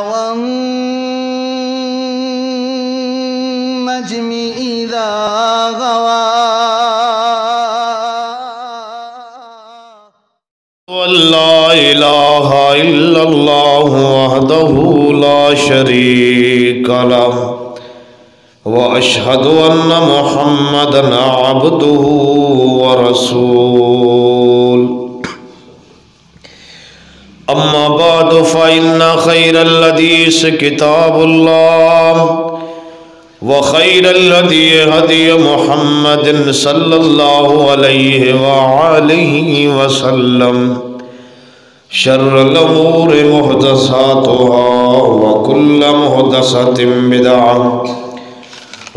والنجم إذا غوى ولا إله إلا الله وحده لا شريك له وأشهد أن محمدا عبده ورسوله أما بعد فإن خير الحديث كتاب الله وخير الهدي هدي محمد صلى الله عليه وآله وسلم شر الأمور محدثاتها وكل محدثة بدعة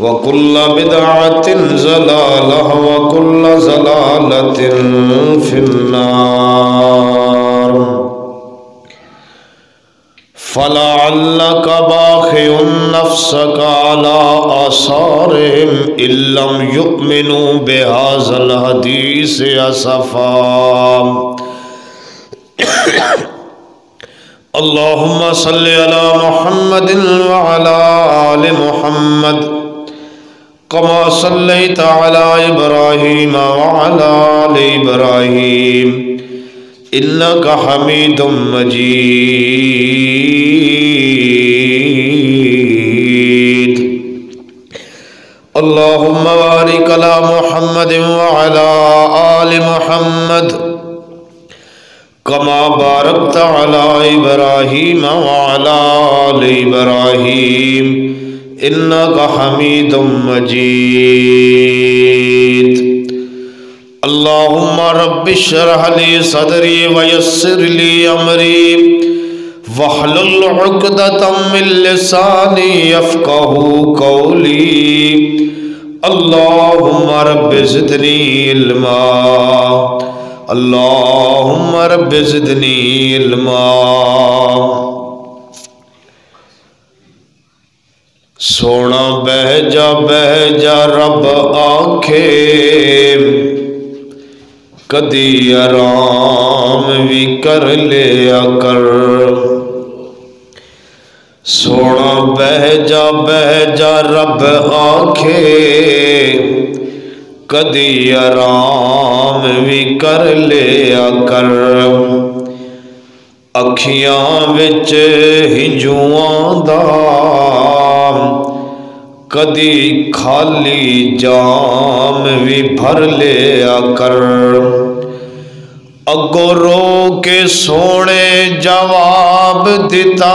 وكل بدعة ضلالة وكل ضلالة في النار فلعلك باخع نفسك على آثارهم إن لم يؤمنوا بهذا الحديث أسفا اللهم صل على محمد وعلى آل محمد كما صليت على إبراهيم وعلى آل إبراهيم إنك حميد مجيد اللهم بارك على محمد وعلى آل محمد كما باركت على إبراهيم وعلى آل إبراهيم إنك حميد مجيد اللهم رب اشرح لي صدري ويسر لي أمري واحلل عقدة من لساني يفقهوا قولي اللهم رب زدني علما اللهم رب زدني علما سونا بہ جا رب آنکھے کدی آرام بھی کر لیا کر سونا بہ جا رب آنکھے کدی آرام بھی کر لیا کر اکھیاں وچ ہنجواں دا کدی خالی جام بھی بھر لیا کر اگو رو کے سونے جواب دیتا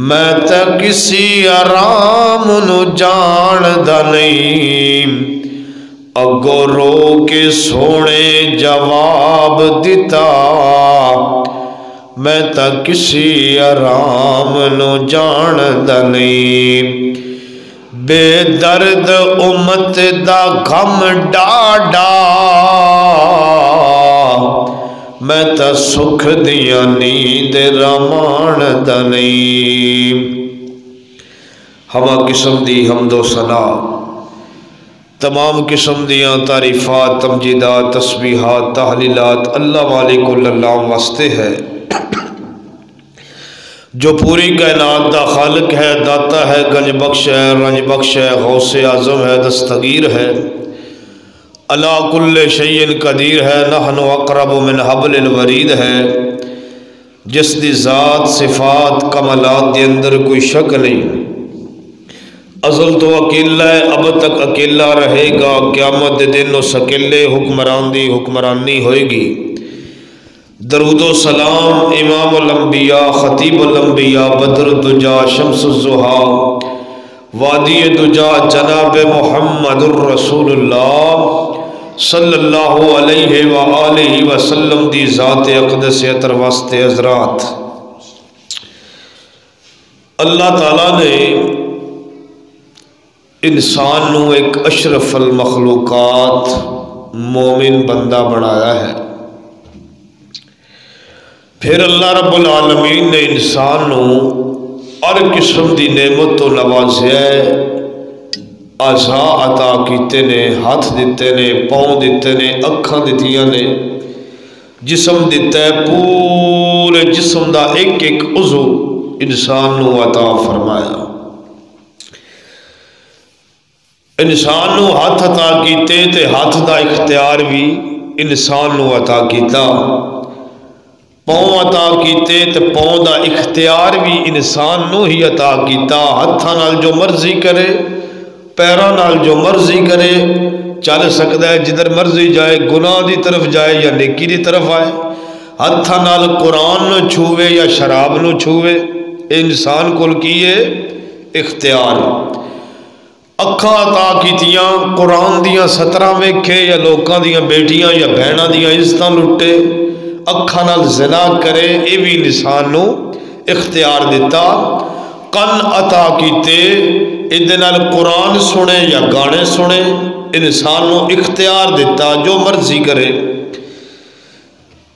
میں تے کسی آرام نو جاندا نہیں اگو رو کے سونے جواب دیتا میں تا کسی آرام نو جاندا نہیں بے درد امت دا غم ڈاڈا میں تا سکھ دیا نیند رماندا نہیں ہوا قسم دی حمد و ثنا تمام قسم دیاں تعریفات تمجیدات تسبیحات تحلیلات اللہ مالک اللہ واسطے ہے جو پوری کائنات دا خالق ہے داتا ہے گنج بخش ہے رنج بخش ہے غوث اعظم ہے دستگیر ہے علی کل شیء قدیر ہے نحن اقرب من حبل الورید ہے جس دی ذات صفات کمالات دے اندر کوئی شک نہیں ازل تو اکیلا ہے اب تک اکیلا رہے گا قیامت دے دن اس اکیلے حکمرانی ہوئے گی درود و سلام امام الانبیاء خطیب الانبیاء بدر الدجا شمس الضحیٰ وادی دجا جناب محمد الرسول اللہ صلی اللہ علیہ وآلہ وسلم دی ذات اقدس اتر واسطے حضرات اللہ تعالیٰ نے انسان نو ایک اشرف المخلوقات مومن بندہ بنایا ہے پھر اللہ رب العالمین نے انسان نو ہر قسم دی نعمت تو نوازیا ہے اعضاء عطا کیتے نے ہاتھ دیتے نے پاؤں دیتے نے اکھاں دتیاں نے جسم دیتا ہے، پورے جسم دا ایک ایک عضو انسان نو عطا فرمایا۔ انسان نو ہاتھ عطا کیتے تے ہاتھ دا اختیار بھی انسان نو عطا کیتا، پاؤں عطا کیتے تے پاؤں دا اختیار بھی انسان نو ہی عطا کیتا۔ ہاتھاں نال جو مرضی کرے، پیراں نال جو مرضی کرے، چل سکتا ہے جدھر مرضی جائے، گناہ دی طرف جائے یا نیکی دی طرف آئے۔ ہاتھاں نال قرآن نو چھوے یا شراب نو چھوے، انسان کول کیے اختیار۔ اکھاں عطا کیتیاں، قرآن دیاں 17 ویکھے یا لوکاں دیاں بیٹیاں یا بہناں دیاں عزتاں لٹے، اکھاں نال زنا کرے، اے بھی انسان نو اختیار دیتا۔ کن عطا کیتے، ادھے نال قرآن سنے یا گانے سنے، انسان نو اختیار دیتا جو مرضی کرے۔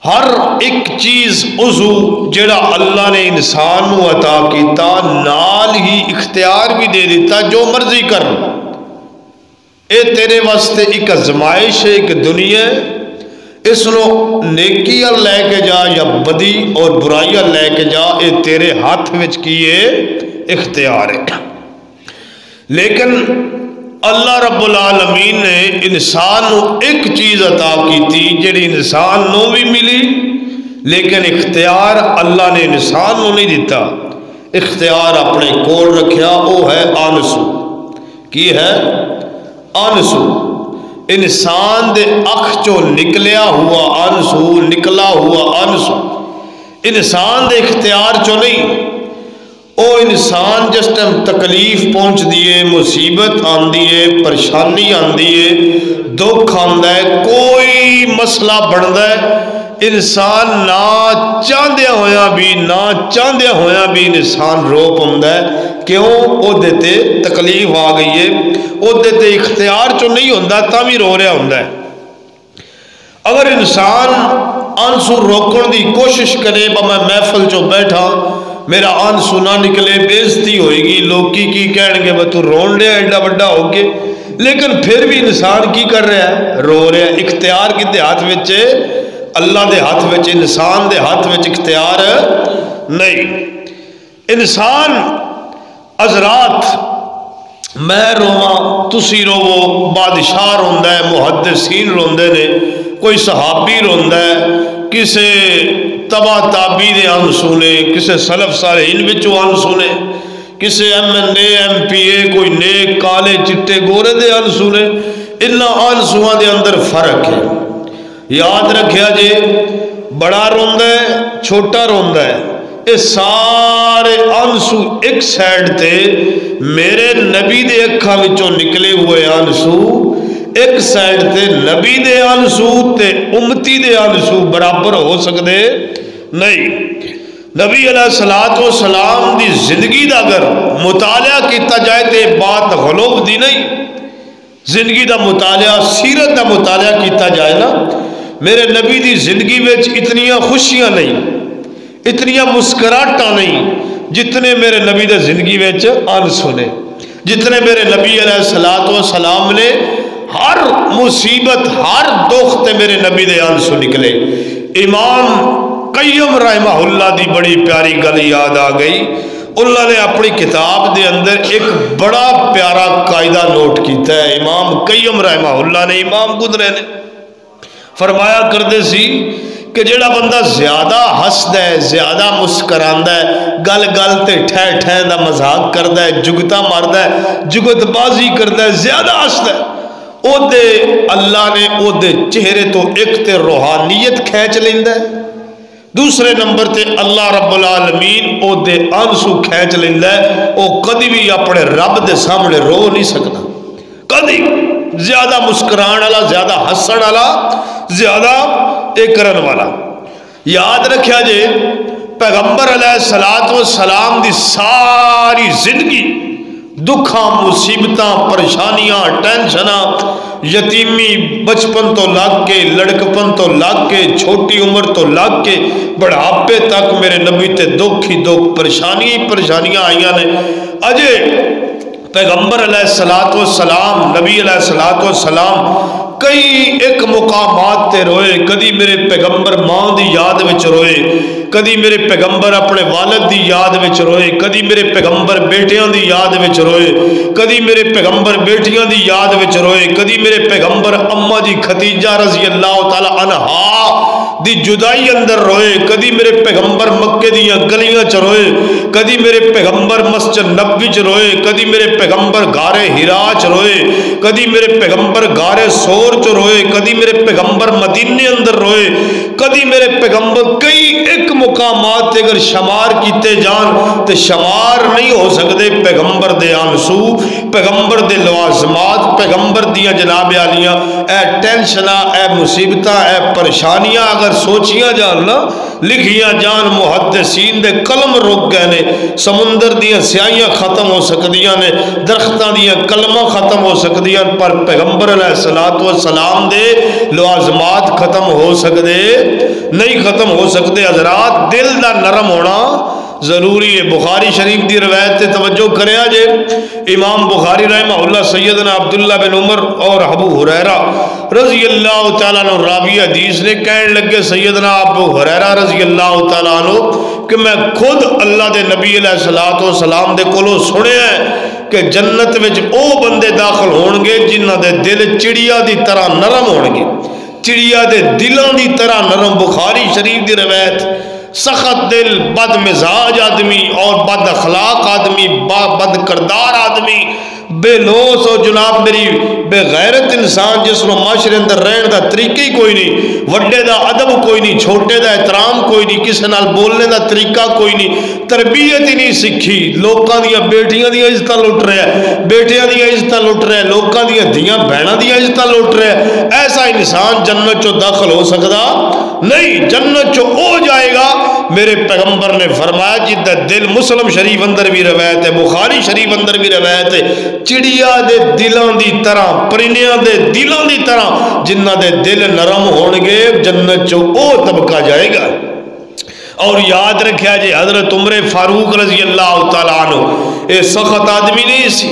ہر ایک چیز عضو جڑا اللہ نے انسان نو عطا کیتا، نال ہی اختیار بھی دے دیتا جو مرضی کر۔ اے تیرے واسطے ایک آزمائش ہے، ایک دنیا ہے، اس نو نیکی لے کے جا یا بدی اور برائی لے کے جا، اے تیرے ہاتھ وچ کیے اختیار ہے۔ لیکن اللہ رب العالمین نے انسان نو ایک چیز عطا کیتی جڑی انسان نو بھی ملی، لیکن اختیار اللہ نے انسان نو نہیں دیتا۔ اختیار اپنے کول رکھیا، وہ ہے آنسو۔ کی ہے؟ آنسو۔ انسان دے اکھ چو نکلیا ہوا آنسو، نکلا ہوا آنسو انسان دے اختیار چو نہیں۔ او انسان جس ٹائم تکلیف پہنچ دیے، مصیبت آندی ہے، پریشانی آندی ہے، دکھ آندا ہے، کوئی مسئلہ بندا ہے، انسان نہ چاہدیا ہویا بھی انسان رو پوندا ہے۔ کیوں؟ او دیتے تکلیف آ گئی ہے، او دیتے اختیار چو نہیں ہوندا تا بھی رو رہا ہوندا ہے۔ اگر انسان آنسو روکن دی کوشش کرے، میں محفل چو بیٹھا، میرا آنسو نہ نکلے، بےزتی ہوئے گی، لوگ کی کہن گے تو رون لیا ایڈا بڑا ہو کے، لیکن پھر بھی انسان کی کر رہا ہے؟ رو رہا ہے۔ اختیار کدے ہاتھ وچ؟ اللہ دے ہاتھ وچ، انسان دے ہاتھ وچ اختیار نہیں۔ انسان حضرات میں رواں، تسی روو، بادشاہ روندا ہے، محدثین روندے نے، کوئی صحابی روندا ہے، کسے تبا تابی دے آنسو نے، کسے سلف صالحین وچوں آنسو نے، کسے ایم پی اے، کوئی نیک کالے چٹے گورے دے آنسو نے۔ انہاں آنسواں دے اندر فرق ہے۔ یاد رکھیا جے، بڑا روندا ہے، چھوٹا روندا ہے، یہ سارے آنسو ایک سائڈ تے میرے نبی دے اکھاں وچوں نکلے ہوئے آنسو، ایک سائڈ تے نبی دے آنسو تے امتی دے آنسو برابر ہو سکتے نہیں۔ نبی علیہ السلام دی زندگی دا اگر مطالعہ کیتا جائے تے بات غلوب دی نہیں، زندگی دا مطالعہ، سیرت دا مطالعہ کیتا جائے نا، میرے نبی دی زندگی وچ اتنیاں خوشیاں نہیں، اتنیاں مسکراہٹاں نہیں جتنے میرے نبی دے زندگی وچ آنسو نے، جتنے میرے نبی علیہ السلام نے ہر مصیبت، ہر دکھ تے میرے نبی دے آنسو نکلے۔ امام قیم رحمہ اللہ دی بڑی پیاری گل یاد آ گئی۔ اللہ نے اپنی کتاب دے اندر ایک بڑا پیارا قاعدہ نوٹ کیتا ہے۔ امام قیم رحمہ اللہ نے، امام گزرے نے فرمایا کرتے سی کہ جڑا بندہ زیادہ ہسدا ہے، زیادہ مسکراندا ہے، گل گل تے ٹھہ ٹھہ دا مذاق کردا ہے، جگتا ماردا ہے، جگت بازی کردا ہے، زیادہ ہسدا ہے، او دے اللہ نے او دے چہرے تو ایک تے روحانیت کھینچ لیندا ہے، دوسرے نمبر تے اللہ رب العالمین او دے آنسو کھینچ لیندا ہے۔ او کدی بھی اپنے رب دے سامنے رو نہیں سکتا، کدی زیادہ مسکران والا، زیادہ ہسن والا، زیادہ ایک کرن والا۔ یاد رکھیا جے پیغمبر علیہ السلام دی ساری زندگی دکھاں، مصیبتاں، پریشانیاں، ٹینشناں، یتیمی بچپن تو لگ کے، لڑکپن تو لگ کے، چھوٹی عمر تو لگ کے بڑھاپے تک میرے نبی تے دکھ ہی دکھ، پریشانیاں آئیاں نے۔ اجے پیغمبر علیہ السلام، نبی علیہ السلام کئی ایک مقامات تے روئے. کدی میرے پیغمبر ماں دی یاد وچ روئے، کدی میرے پیغمبر اپنے والد دی یاد وچ روئے، کدی میرے پیغمبر بیٹیاں دی یاد وچ روئے، کدی میرے پیغمبر بیٹیاں دی یاد وچ روئے، کدی میرے پیغمبر اما جی خدیجہ رضی اللہ تعالی عنہا دی جدائی اندر روئے، کدی میرے پیغمبر مکے دیاں گلیاں چ روئے، کدی میرے پیغمبر مسجد نبوی چ روئے، کدی میرے پیغمبر غار حرا چ روئے، کدی میرے پیغمبر غار سور چ روئے، کدی میرے پیغمبر مدینے اندر روئے، کدی میرے پیغمبر کئی ایک مقامات اگر شمار کیتے جان تے شمار نہیں ہو سکتے. پیغمبر دے آنسو، پیغمبر دے لوازمات، پیغمبر دیاں جناب عالیاں اے ٹینشناں، اے مصیبتاں، اے پریشانیاں اگر سوچیاں جان نا، لکھیاں جان، محدثین دے قلم رک گئے نے، سمندر دیاں سیاہیاں ختم ہو سکدیاں نے، درختاں دیاں کلمہ ختم ہو سکدیاں، پر پیغمبر علیہ السلام دے لوازمات ختم ہو سکدے نہیں، ختم ہو سکتے. حضرات دل دا نرم ہونا ضروری ہے. بخاری شریف دی روایت تے توجہ کریا جے. امام بخاری رحمہ اللہ سیدنا عبداللہ بن عمر اور ابو ہریرہ رضی اللہ تعالیٰ عنہ راوی حدیث نے کہنے لگے سیدنا ابو ہریرہ رضی اللہ تعالیٰ عنہ کہ میں خود اللہ دے نبی علیہ السلام دے کولوں سنیا ہے کہ جنت وچ او بندے داخل ہون گے جنہاں دے دل چڑیا دی طرح نرم ہون گے، چڑیا دے دلاں دی طرح نرم. بخاری شریف دی روایت. سخت دل، بد مزاج آدمی اور بد اخلاق آدمی، بد کردار آدمی، بے لوس اور جناب میری بے غیرت انسان جس کو معاشرے اندر رہن دا طریقہ ہی کوئی نہیں، وڈے دا ادب کوئی نہیں، چھوٹے دا احترام کوئی نہیں، کسی نال بولنے دا طریقہ کوئی نہیں، تربیت ہی نہیں سکھی، لوکاں دیاں بیٹیاں دیاں عزتاں لٹ رہا ہے، بیٹیاں دیاں عزتاں لٹ رہا ہے، لوکاں دیاں دھیاں بہناں دیاں عزتاں لٹ رہا ہے. ایسا انسان جنت چو داخل ہو سکدا نہیں. جنت چو او جائے گا میرے پیغمبر نے فرمایا جدہ دل، مسلم شریف اندر بھی روایت ہے، بخاری شریف اندر بھی روایت ہے، چڑیا دے دلان دی طرح، پرندیاں دے دلان دی طرح جنہ دے دل نرم ہونگے جنت چو او طبقہ جائے گا. اور یاد رکھیا جی حضرت عمر فاروق رضی اللہ تعالیٰ عنہ اے سخت آدمی نہیں سی،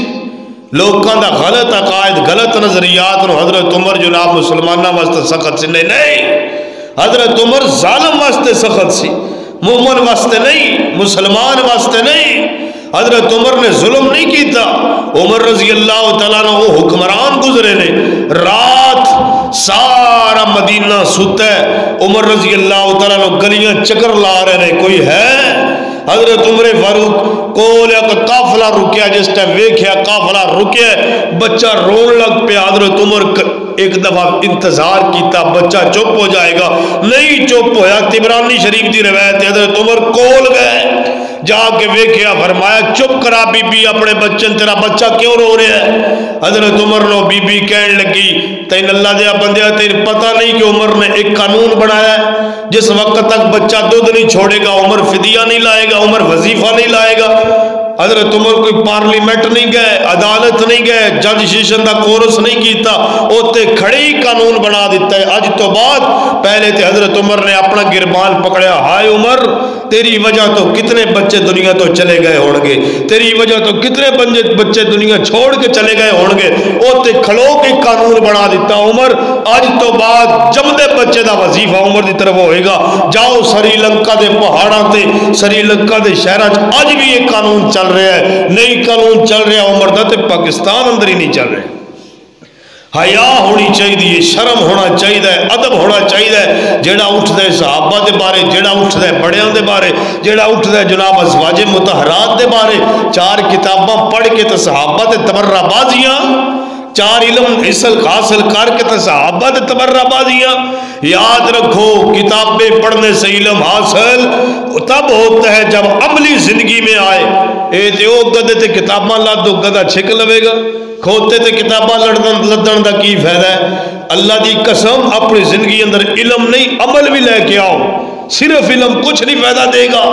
لوگوں دا غلط عقائد، غلط نظریات نو حضرت عمر جناب مسلمانہ واسطے سخت سی نہیں. حضرت عمر ظالم واسطے سخت سی، مومن واسطے نہیں، مسلمان واسطے نہیں. حضرت عمر نے ظلم نہیں کیتا. عمر رضی اللہ تعالیٰ نے وہ حکمران گزرے نے، رات سارا مدینہ ستا ہے، عمر رضی اللہ تعالیٰ نے گلیاں چکر لا رہے نے، کوئی ہے؟ حضرت عمر فاروق کول ایک قافلہ رکیا، جس ٹائم ویکھیا قافلہ رکیا بچہ رون لگ پہ. حضرت عمر ایک دفعہ انتظار کیتا بچہ چپ ہو جائے گا، نہیں چپ ہویا. طبرانی شریف دی روایت ہے حضرت عمر کول گئے، جا کے ویکھیا، فرمایا چپ کرا بی بی اپنے بچن، تیرا بچہ کیوں رو رہا ہے؟ حضرت عمر نو بی بی کہن لگی تین اللہ دیا بندیا تین پتہ نہیں کہ عمر نے ایک قانون بنایا ہے جس وقت تک بچہ دودھ نہیں چھوڑے گا عمر فدیہ نہیں لائے گا، عمر وظیفہ نہیں لائے گا. حضرت عمر کوئی پارلیمنٹ نہیں گئے، عدالت نہیں گئے، جج شیشن دا کورس نہیں کیتا، اوتے کھڑے ہی قانون بنا دیتا ہے. اج تو بعد پہلے تے حضرت عمر نے اپنا گربان پکڑیا، ہائے عمر تیری وجہ تو کتنے بچے دنیا تو چلے گئے ہون گے، تیری وجہ تو کتنے بچے دنیا چھوڑ کے چلے گئے ہون گے. اوتے کھڑو کے قانون بنا دیتا عمر، اج تو بعد جمدے بچے دا وظیفہ عمر دی طرف ہوئے گا. جاؤ سری لنکا دے پہاڑاں تے، سری لنکا دے شہراں اج بھی یہ قانون چل رہا ہے، نئی قانون چل رہا عمر دا تے پاکستان اندر ہی نہیں چل رہے. حیا ہونی چاہیے، شرم ہونا چاہیے، ادب ہونا چاہیے. جیڑا اٹھتا ہے صحابہ دے بارے، جیڑا اٹھتا ہے بڑیاں دے بارے، جیڑا اٹھتا ہے جناب ازواج مطہرات دے بارے، چار کتاباں پڑھ کے تے صحابہ دے تبرہ بازیاں، چار علم حاصل کر کے تے صحابہ دے تبرہ بازیاں. یاد رکھو کتابیں پڑھنے سے علم حاصل تب ہوتا ہے جب عملی زندگی میں آئے. اے تے او گدے تے کتاباں لا دو گدہ چھک لوے گا، کھوتے تے کتاباں لڑن دا کی فائدہ ہے؟ اللہ دی قسم اپنی زندگی اندر علم نہیں عمل بھی لے کے آؤ، صرف علم کچھ نہیں فائدہ دے گا،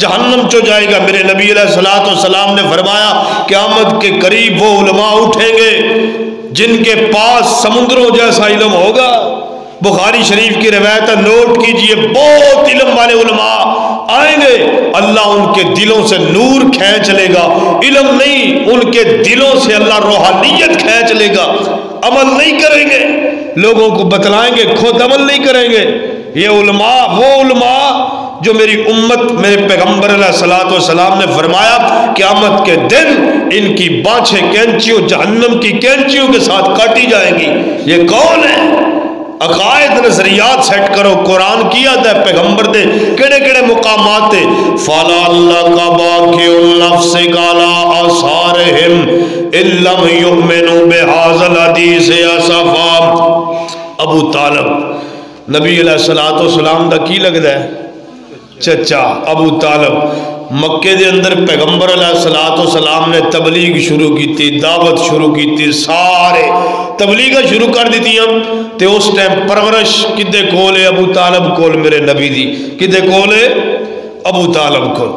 جہنم چو جائے گا. میرے نبی علیہ السلام نے فرمایا قیامت کے قریب وہ علماء اٹھیں گے جن کے پاس سمندروں جیسا علم ہوگا. بخاری شریف کی روایت نوٹ کیجئے، بہت علم والے علماء آئیں گے، اللہ ان کے دلوں سے نور کھینچ لے گا، علم نہیں، ان کے دلوں سے اللہ روحانیت کھینچ لے گا، عمل نہیں کریں گے، لوگوں کو بتلائیں گے، خود عمل نہیں کریں گے۔ یہ علماء وہ علماء جو میری امت، میرے پیغمبر علیہ الصلوۃ والسلام نے فرمایا قیامت کے دن ان کی بانچیں کینچیوں جہنم کی کینچیوں کے ساتھ کاٹی جائیں گی۔ یہ کون ہے؟ عقائد نظریات سیٹ کرو، قرآن کیا تھا، پیغمبر دے کڑے کڑے مقامات تھے۔ فَلَا اللَّكَ بَاكِعُ النَّفْسِ عَلَىٰ آثَارِهِمْ إِن لَّمْ يُؤْمِنُوا بِهَٰذَا الْحَدِيثِ أَسَفًا۔ ابو طالب نبی علیہ الصلوۃ والسلام دا کی لگدا ہے؟ چچا ابو طالب۔ مکے دے اندر پیغمبر علیہ الصلوۃ والسلام نے تبلیغ شروع کی تھی، دعوت شروع کی تھی، سارے تبلیغ شروع کر دیتی ہم تے اس ٹائم پرورش کدے کول ہے؟ ابو طالب کول، میرے نبی دی کدے کول ہے؟ ابو طالب کول۔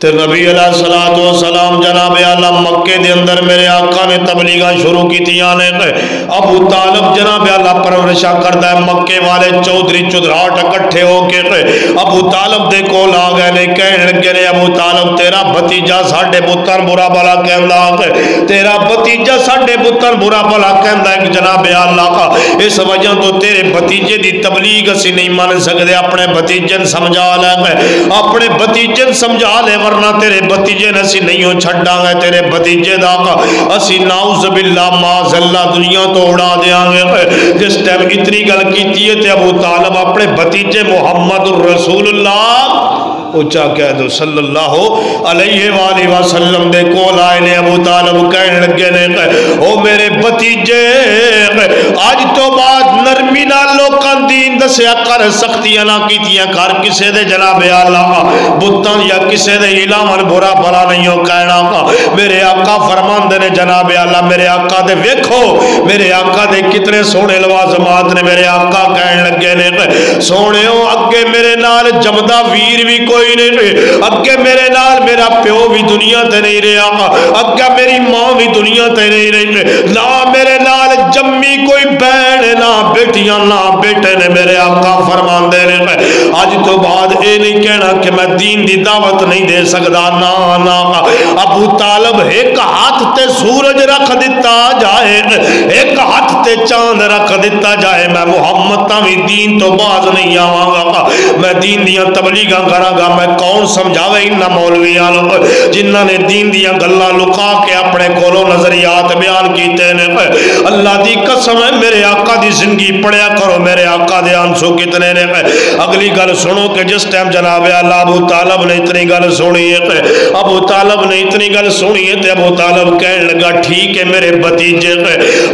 تے نبی علیہ الصلوۃ والسلام جناب اعلیٰ مکے دے اندر میرے آقا نے تبلیغاں شروع کی تھی آنے۔ ابو طالب جناب اعلیٰ پرورشاں کرتا ہے، مکے والے چودھری چودھراٹ اکٹھے ہو کے ابو طالب دے کول آ گئے نے، کہنے لگے نے ابو طالب تیرا بھتیجا ساڈے پتر برا بھلا کہندا ہے، تیرا بھتیجا ساڈے پتر برا بھلا کہندا ہے جناب اعلیٰ، اس وجہ تو تیرے بھتیجے دی تبلیغ اسی نہیں مان سکدے، اپنے بھتیجے نوں سمجھا لے، اپنے بھتیجے نوں سمجھا لے، ورنہ تیرے بھتیجے نے اسی نہیں ہو چھڈاں گے، تیرے بھتیجے دا اسی نعوذ باللہ معاذ اللہ دنیا تو اڑا دیاں گے۔ جس ٹائم اتنی گل کیتی ہے تے ابو طالب اپنے بھتیجے محمدرسول اللہ اچھا کہہ دو صلی اللہ علیہ وآلہ وسلم دے کول آئے نے۔ ابو طالب کہنے لگے نے او میرے بھتیجے اج تو بعد نرمی نال لوکاں دین دسیا کر، سختیاں نہ کیتیاں کر، کسے دے جناب اعلیٰ بتاں یا کسے دے الہاں برا بھلا نہیں ہو کہنا۔ میرے آقا فرماندے نے جناب اعلیٰ میرے آقا دے ویکھو میرے آقا دے کتنے سونے لوازمات نے۔ میرے آقا کہنے لگے نے سونےو اگے میرے نال جمدا ویر بھی کوئی نہیں، اگے میرے نال میرا پیو بھی دنیا تے نہیں رہا، اگے میری ماں بھی دنیا تے نہیں رہی، نہ میرے نال جمی کوئی بہن نہ بیٹیاں نہ بیٹے نے۔ میرے آقا فرماندے نے اج تو بعد اے نہیں کہنا کہ میں دین دی دعوت نہیں دے سکدا، نا نا۔ ابو طالب ایک ہاتھ تے سورج رکھ دیتا جائے، ایک ہاتھ تے چاند رکھ دیتا جائے، میں محمد تاوی دین تو باز نہیں آواں گا، میں دین دیاں تبلیغاں کراں گا۔ میں کون سمجھاوے انہاں مولویاں جنہاں نے دین دیاں گلاں لکا کے اپنے کولوں نظریات بیان کیتے نے۔ اللہ دی قسم ہے میرے آقا دی زندگی پڑھیا کرو، میرے آقا دے آنسو کتنے نے۔ اگلی گل سنو کہ جس ٹائم جناب اللہ ابو طالب نے اتنی گل سنی ہے، ابو طالب نے اتنی گل سنی ہے تے ابو طالب کہنے لگا ٹھیک ہے میرے بھتیجے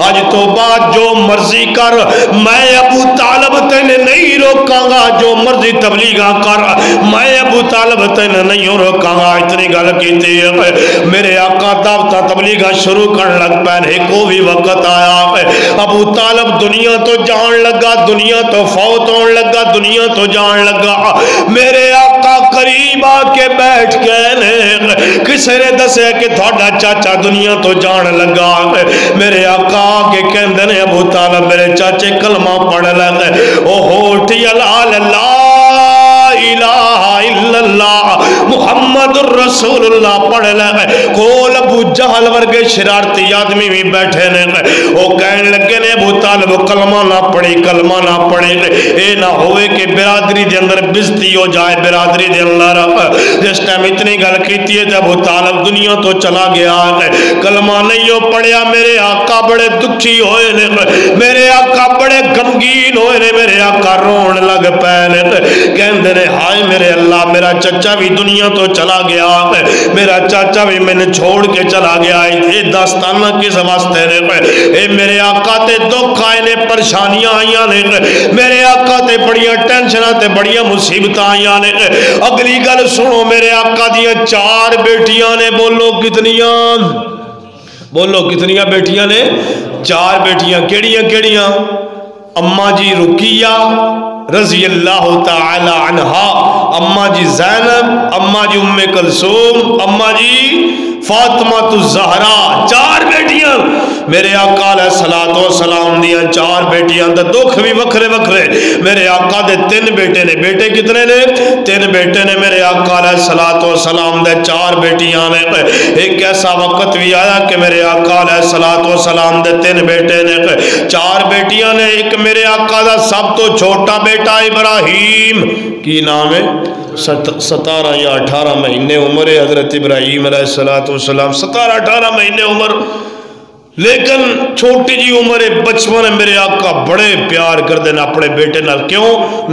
اج تو بعد جو مرضی کر، میں ابو طالب تینے نہیں روکاں گا، جو مرضی تبلیغاں کر، میں ابو طالب تینے نہیں روکاں گا۔ اتنی گل کیتی ہے میرے آقا دعوتاں تبلیغاں شروع کرن لگ پے، ایک بھی وقت آیا ابو طالب دنیا تو جان لگا، دنیا تو فوت ہون لگا، دنیا تو جان لگا۔ میرے آقا قریب آ کے بیٹھ کے کسے نے دسے کہ تھوڑا چاچا دنیا تو جان لگا۔ میرے آقا کے کہندے نے ابو طالب میرے چاچے کلمہ پڑھ لے، او ہوٹھی لا الہ الا اللہ محمد الرسول اللہ پڑھ لے۔ کول ابو جہل ورگے شرارتی آدمی بھی بیٹھے نے، وہ کہنے لگے نے ابو طالب کلمہ نہ پڑھی، کلمہ نہ پڑھی، اے نہ ہوئے کہ برادری دے اندر بزتی ہو جائے، برادری دے اندر۔ جس ٹائم اتنی گل کیتی ہے ابو طالب دنیا تو چلا گیا، کلمہ نہیں ہو پڑھیا۔ میرے آقا بڑے دکھی ہوئے نے، میرے آقا بڑے غمگین ہوئے نے، میرے آقا رون لگ پے نے، کہندے نے ہائے میرے اللہ میرا چچا بھی دنیا تو چلا گیا، میرا چاچا بھی میں نے چھوڑ کے چلا گیا، یہ داستانہ کس واسطے نے؟ اے میرے آقا تے دکھ آئے نے، پریشانیاں آئیاں نے، میرے آقا تے بڑیاں ٹینشناں تے بڑیاں مصیبتاں آئیاں نے۔ اگلی گل سنو میرے آقا دیاں 4 بیٹیاں نے، بولو کتنیاں؟ بولو کتنیاں بیٹیاں نے؟ 4 بیٹیاں۔ کیڑیاں کیڑیاں؟ اماں جی رقیہ رضی اللہ تعالی عنہا، اماں جی زینب، اماں جی ام کلثوم، اماں جی فاطمہ الزہرا، 4 بیٹیاں میرے آقا علیہ الصلوۃ والسلام دیاں 4 بیٹیاں دے دکھ بھی وکھرے وکھرے، میرے آقا دے 3 بیٹے نے، بیٹے کتنے نے؟ 3 بیٹے نے میرے آقا علیہ الصلوۃ والسلام دے 4 بیٹیاں نے۔ ایک ایسا وقت بھی آیا کہ میرے آقا علیہ الصلوۃ والسلام دے 3 بیٹے نے، 4 بیٹیاں نے، ایک میرے آقا دا سب تو چھوٹا بیٹا ابراہیم، کی نام ہے؟ 17 یا 18 مہینے عمر ہے حضرت ابراہیم علیہ السلام، 17-18 مہینے عمر، لیکن چھوٹی جی عمر بچپن ہے۔ میرے آقا بڑے پیار کردے نا اپنے بیٹے نال، کیوں؟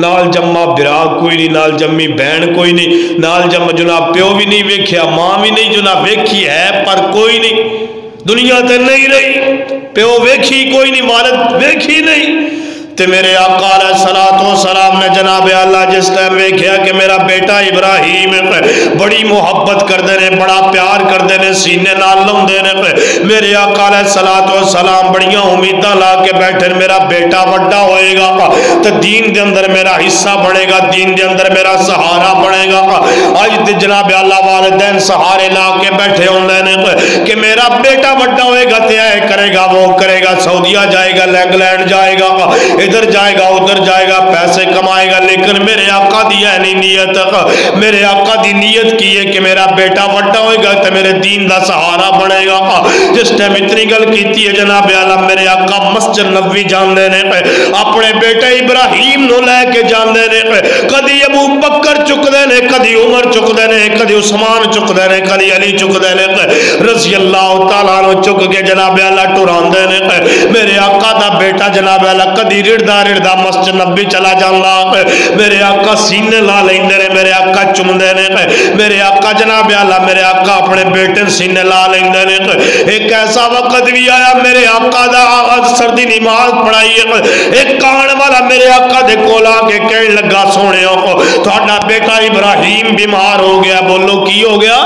نال جمع برا کوئی نہیں، نال جمی بہن کوئی نہیں، نال جمع جناب پیو بھی نہیں ویکھیا، ماں بھی نہیں جناب ویکھی ہے پر کوئی نہیں، دنیا تے نہیں رہی، پیو ویکھی کوئی نہیں، والد ویکھی نہیں، تے میرے آقا علیہ الصلوۃ والسلام نے جناب اللہ جس ٹائم ویکھیا کہ میرا بیٹا ابراہیم بڑی محبت کردے نے، بڑا پیار کردے نے، سینے نال لاؤندے نے، میرے آقا علیہ الصلوۃ والسلام بڑیاں امیداں لا کے بیٹھے، میرا بیٹا بڑا ہوئے گا تے دین دے اندر میرا حصہ بنے گا، دین دے اندر میرا سہارا بنے گا۔ اج تے جناب اللہ والدین سہارے لا کے بیٹھے ہوندے نے کہ میرا بیٹا بڑا ہوئے گا تے اے کرے گا وہ کرے گا، سعودیہ جائے گا، انگلینڈ جائے گا، ادھر جائے گا ادھر جائے گا، پیسے کمائے گا، لیکن میرے آقا دی ہے نہیں نیت، میرے آقا دی نیت کی ہے کہ میرا بیٹا بڑا ہوئے گا تو میرے دین دا سہارا بنے گا۔ جس ٹائم اتنی گل کیتی ہے جناب عالم میرے آقا مسجد نبوی جاندے نے، اپنے بیٹے ابراہیم نو لے کے جاندے نے، کدی ابو بکر چکدے نے، کدی عمر چکدے نے، کدی عثمان چکدے نے، کدی علی چکدے نے، رضی اللہ تعالیٰ عنہ چک کے جناب اللہ ٹراندے نے۔ میرے آقا دا بیٹا جناب اللہ کدی رڑدا رڑدا مسجد نبی چلا جاندا، میرے آقا سینے لا لیندے نے، میرے آقا چومدے نے، میرے آقا جناب اللہ میرے آقا اپنے بیٹے سینے لا لیندے نے۔ ایک ایسا وقت بھی آیا میرے آقا دا عصر دی نماز پڑھائی، ایک کان والا میرے آقا دے کول آ کے کہن لگا سونےو تہاڈا بیٹا ابراہیم بیمار ہو گیا، بولو کی ہو گیا؟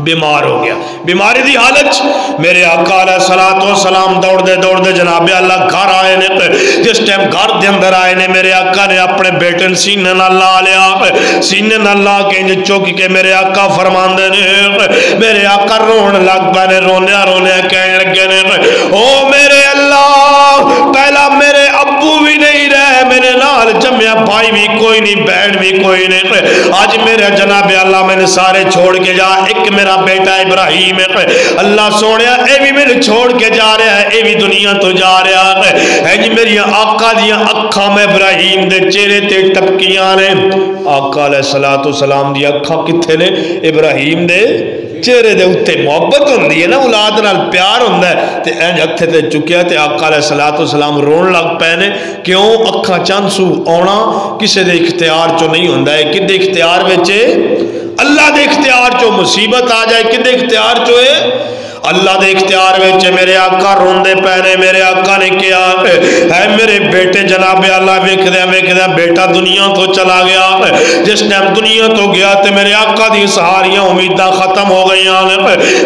بیمار ہو گیا۔ بیماری دی حالت میرے آقا علیہ الصلوۃ والسلام دوڑ دے جناب اللہ گھر آئے نے، جس ٹائم گھر دے اندر آئے نے میرے آقا نے اپنے بیٹے سینے نال لا لیا، سینے نال لا کے انج چک کے میرے آقا فرماندے نے، میرے آقا رون لگ پے نے، روندیا روندیا کہنے لگے نے او میرے اللہ، پہلا میرے ابو بھی نہیں رہے میرے نال، جمیا بھائی بھی کوئی نہیں، بہن بھی کوئی نہیں، آج میرے جناب اللہ میں نے سارے چھوڑ کے جا، ایک میرا بیٹا ابراہیم ہے، اللہ سونیا اے بھی میرے چھوڑ کے جا رہا ہے، اے بھی دنیا تو جا رہا ہے، جی میری آقا دیاں اکھاں میں ابراہیم دے چہرے تے ٹپکیاں نے، آقا علیہ الصلوۃ والسلام دی اکھاں کتھے نے؟ ابراہیم دے چہرے دے اتے محبت ہوندی ہے نا، اولاد نال پیار ہوندا ہے، تے انج ہتھے تے چکیا تے آقا علیہ الصلوۃ والسلام رون لگ پے نے، کیوں؟ اکھاں چانسو آنا کسے دے اختیار چوں نہیں ہوندا ہے، کدے اختیار وچ اللہ دے اختیار چو مصیبت آ جائے، کدے اختیار چو ہے اللہ دے اختیار وچ میرے آقا روندے پے، میرے آقا نے کیا ہے میرے بیٹے جناب اللہ ویکھدیا بیٹا دنیا تو چلا گیا، جس ٹائم دنیا تو گیا تے میرے آقا دی سہاریاں امیداں ختم ہو گئیاں،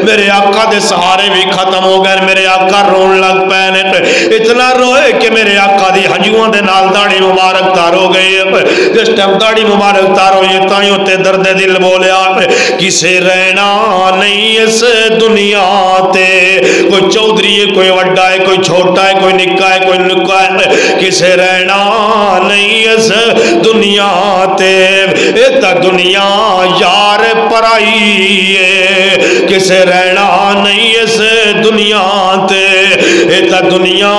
میرے آقا دے سہارے بھی ختم ہو گئے، میرے آقا رون لگ پے، اتنا روئے کہ میرے آقا دی ہنجواں دے نال داڑھی مبارک تار ہو گئی، جس ٹائم داڑھی مبارک تار ہوئی تائیوں تے درد دل بولیا کسے رہنا نہیں اس دنیا تے، کوئی چودھری ہے کوئی وڈا ہے کوئی چھوٹا ہے کوئی نکا ہے کوئی نکا ہے، کسے رہنا نہیں اس دنیا تے، ایتا دنیا یار پرائی ہے، کسے رہنا نہیں اس دنیا تے، ایتا دنیا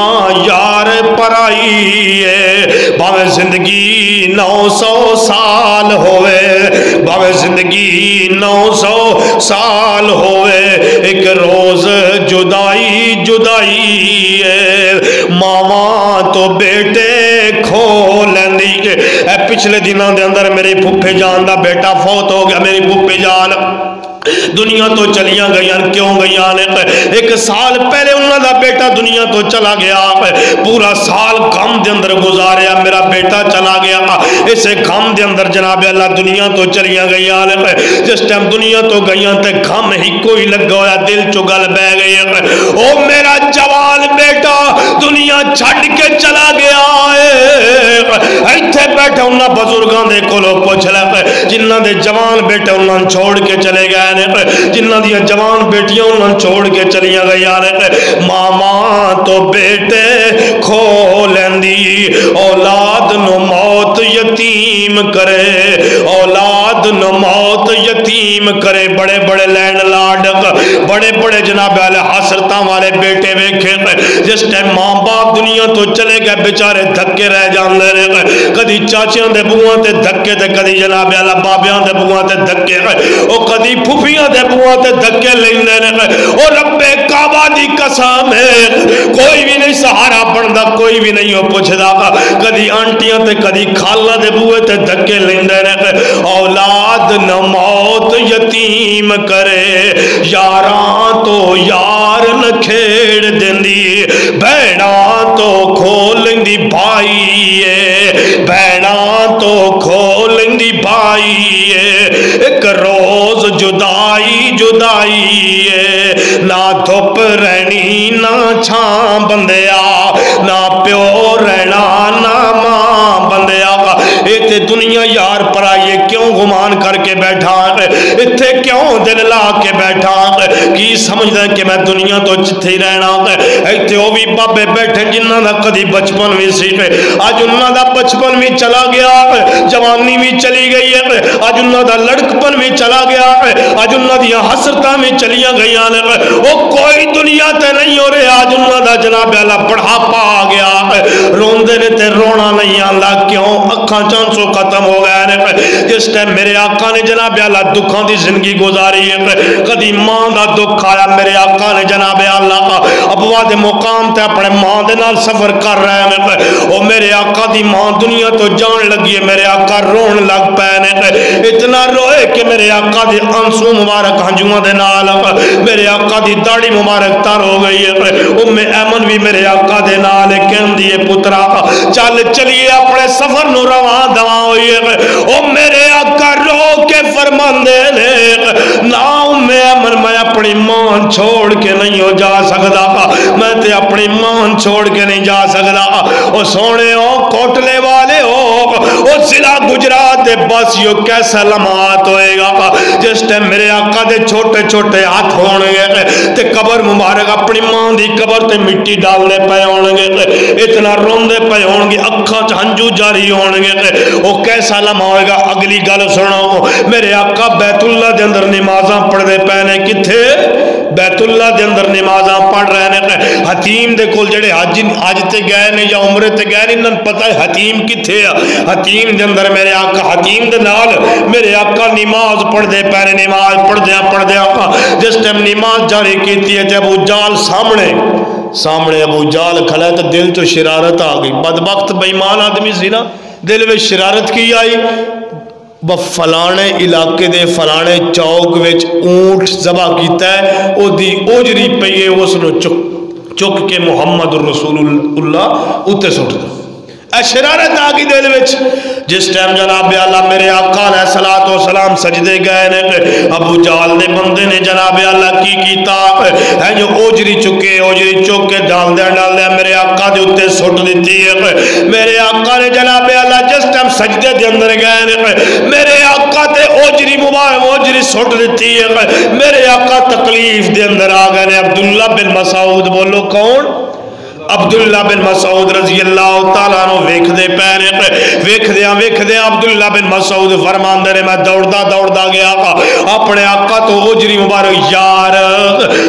یار پرائی ہے، باوے زندگی 900 سال ہوئے، باوے زندگی 900 سال ہوئے، ایک روز جدائی جدائی ہے، ماما تو بیٹے کھو لیندی، اے پچھلے دنوں دے اندر میری پھپھے جان دا بیٹا فوت ہو گیا، میری پھپھے جان دنیا تو چلیاں گئیاں، کیوں گئیاں نے؟ ایک سال پہلے انہاں دا بیٹا دنیا تو چلا گیا، پورا سال غم دے اندر گزاریا، میرا بیٹا چلا گیا، اسے غم دے اندر جناب اللہ دنیا تو چلیاں گئیاں نے، جس ٹائم دنیا تو گئیاں تے غم ہی کوئی لگا ہویا، دل چو گل بہ گئی، او میرا جوان بیٹا دنیا چھڈ کے چلا گیا ہے، ایتھے بیٹھے انہاں بزرگاں دے کولوں پوچھ لے جنہاں دے جوان بیٹے انہاں چھوڑ کے چلے گئے نے، جنہ دیا جوان بیٹیاں انہوں چھوڑ کے چلیاں گئی ماما تو بیٹے کھو لیندی اولاد نو موت یتیم کرے اولاد نو موت یتیم کرے بڑے بڑے لینڈ لارڈ بڑے بڑے جناب علی حسرتاں والے بیٹے ویکھے جس ٹائم ماں باپ دنیا تو چلے گئے بیچارے دھکے رہ جاندے نے کدی چاچیاں دے بوئاں تے دھکے تے کدی جناب علی بابیاں دے بوئاں تے دھکے او کدی پھوپھیاں دے بوئاں تے دھکے لیندے نے او رب کعبہ دی قسم ہے کوئی بھی نہیں سہارا بندا کوئی بھی نہیں ہو پوچھدا کدی آنٹیاں تے کدی کھالاں دے بوئے تے دھکے لیندے نے اولاد نہ موت یتیم کرے یاراں تو یار نہ کھیڑ دیندی بہناں تو کھول لیندی بھائی بہناں تو کھول لیندی بھائی ایک روز جدائی جدائی نہ دھوپ رہنی نہ چھاں بندیا نہ پیو رہنا نہ ماں بندیا ایتے دنیا یار پرائیے کیوں گمان کر کے بیٹھا ایتے کیوں دل لا کے بیٹھا کی سمجھدا ہے کہ میں دنیا تو جتھے ہی رہنا ایتے وہ بھی بابے بیٹھے جنہاں دا کدی بچپن بھی سی آج انہاں دا بچپن بھی چلا گیا جوانی بھی چلی گئی ہے آج انہاں دا لڑکپن بھی چلا گیا آج انہاں دی حسرتاں بھی چلیاں گئیاں وہ کوئی دنیا تے نہیں ہو رہے آج انہاں دا جناب اللہ بڑھاپا آ گیا روندے نے تے رونا نہیں آندا کیوں اکھاں چانسو ختم ہو گئے جس ٹائم میرے آقا نے جناب اللہ دکھاں دی زندگی گزاری ہے کدی ماں دا دکھ آیا میرے آقا نے جناب اللہ ابوا دے مقام تے اپنے ماں دے نال سفر کر رہے ہیں او میرے آقا دی ماں دنیا تو جان لگی ہے میرے آقا رون لگ پے نے اتنا روئے کہ میرے آقا دی آنسو مبارک ہنجواں دے نال میرے آقا دی داڑھی مبارک تر ہو گئی ہے ام ایمن بھی میرے آقا دے نال کہندی ہے پترا چل چلیے اپنے سفر نو رواں دواں ہوئی ہے او میرے آقا رو کے فرماندے نے نا ام ایمن میں اپنی ماں چھوڑ کے نہیں ہو جا سکدا میں تے اپنی ماں چھوڑ کے نہیں جا سکدا او سونے او کوٹلے والے او ضلع گجرات دے بس یو کیسا لمحات ہوئے گا جس ٹائم میرے آقا دے چھوٹے چھوٹے ہاتھ ہونے گے تے قبر مبارک اپنی ماں دی قبر تے مٹی ڈالنے پے ہونے گے اتنا روندے پے ہونے گے اکھاں چ ہنجو جاری ہونے گے او کیسا لمحہ ہوئے گا اگلی گل سنو میرے آقا بیت اللہ دے اندر نمازاں پڑھ دے پہنے کتھے بیت اللہ دے اندر نمازاں پڑھ رہے ہیں حتیم دے کول جڑے حج تے گئے نے یا عمرے تے گئے نے انہوں پتہ ہے حتیم کتھے حتیم دے اندر میرے آقا حتیم دے نال میرے آقا نماز پڑھ دے پہنے نماز پڑھ دے آقا جس ٹائم نماز جاری کیتی ہے جب ابو جال سامنے ابو جال کھڑا ہے تو دل تو شرارت آ گئی بدبخت بے ایمان آدمی سی نا دل میں شرارت کی آئی فلانے علاقے دے فلانے چوک وچ اونٹ ذبح کیتا ہے او دی اوجری پئیے اس نو چک کے محمد رسول اللہ اتے سٹ دو اے شرارت آگی دل وچ جس ٹائم جناب اللہ میرے آقا علیہ الصلوۃ والسلام سجدے گئے نے ابو جال دے بندے نے جناب اللہ کی کیتا ہے جو اوجری چک کے ڈال دیا میرے آقا دے اوتے سٹ دتی ہے میرے آقا نے جناب اللہ جس ٹائم سجدے دے اندر گئے نے میرے آقا تے اوجری مبارک اوجری سٹ دتی ہے میرے آقا تکلیف دے اندر آ گئے نے عبداللہ بن مسعود بولو کون عبداللہ بن مسعود رضی اللہ تعالیٰ عنہ ویکھ دے عبداللہ بن مسعود فرماندے نے میں دوڑدا گیا اپنے آقا تو اوجری مبارک یار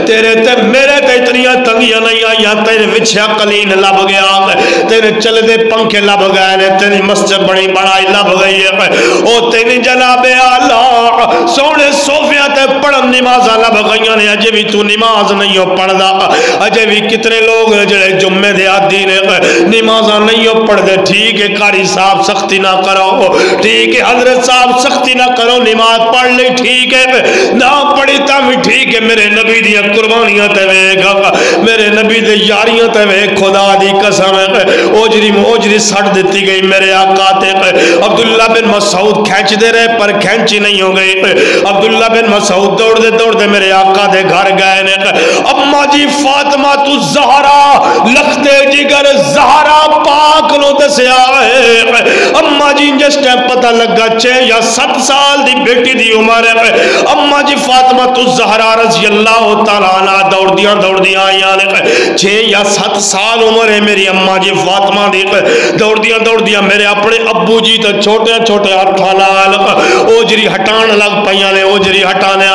تیرے تے میرے تے اتنیاں تنگیاں نہیں آئیاں تیرے وچھا قلین لب گیا تیرے چل دے پنکھے لب گئے نے تیری مسجد بڑی بڑائی لب گئی ہے او تیری جناب اللہ سونے صوفیاں تے پڑھن نمازاں لب گئیاں نے اجے بھی تو نماز نہیں ہو پڑھدا اجے بھی کتنے لوگ جڑے جمعے دے آدھی نے نمازاں نہیں ہو پڑھ دے ٹھیک ہے قاری صاحب سختی نہ کرو ٹھیک ہے حضرت صاحب سختی نہ کرو نماز پڑھ لے ٹھیک ہے نہ پڑھی تا بھی ٹھیک ہے میرے نبی دی قربانیاں تے ویکھ میرے نبی دے یاریاں تے ویکھ خدا دی قسم اوجری سٹ دتی گئی میرے آقا تے عبداللہ بن مسعود کھینچ دے رہے پر کھینچی نہیں ہو گئی عبداللہ بن مسعود مسعود دوڑ دے میرے آقا دے گھر گئے نے اما جی فاطمہ تو زہرا لختے جگر زہرا پاک نو دسیا ہے اما جی جس ٹائم پتہ لگا 6 یا 7 سال دی بیٹی دی عمر ہے اما جی فاطمہ تو زہرا رضی اللہ تعالیٰ عنہ دوڑ دیاں آئیاں نے 6 یا 7 سال عمر ہے میری اما جی فاطمہ دی دوڑ دیاں میرے اپنے ابو جی تو چھوٹے ہاتھاں نال اوجری ہٹان لگ پیاں نے اوجری ہٹانے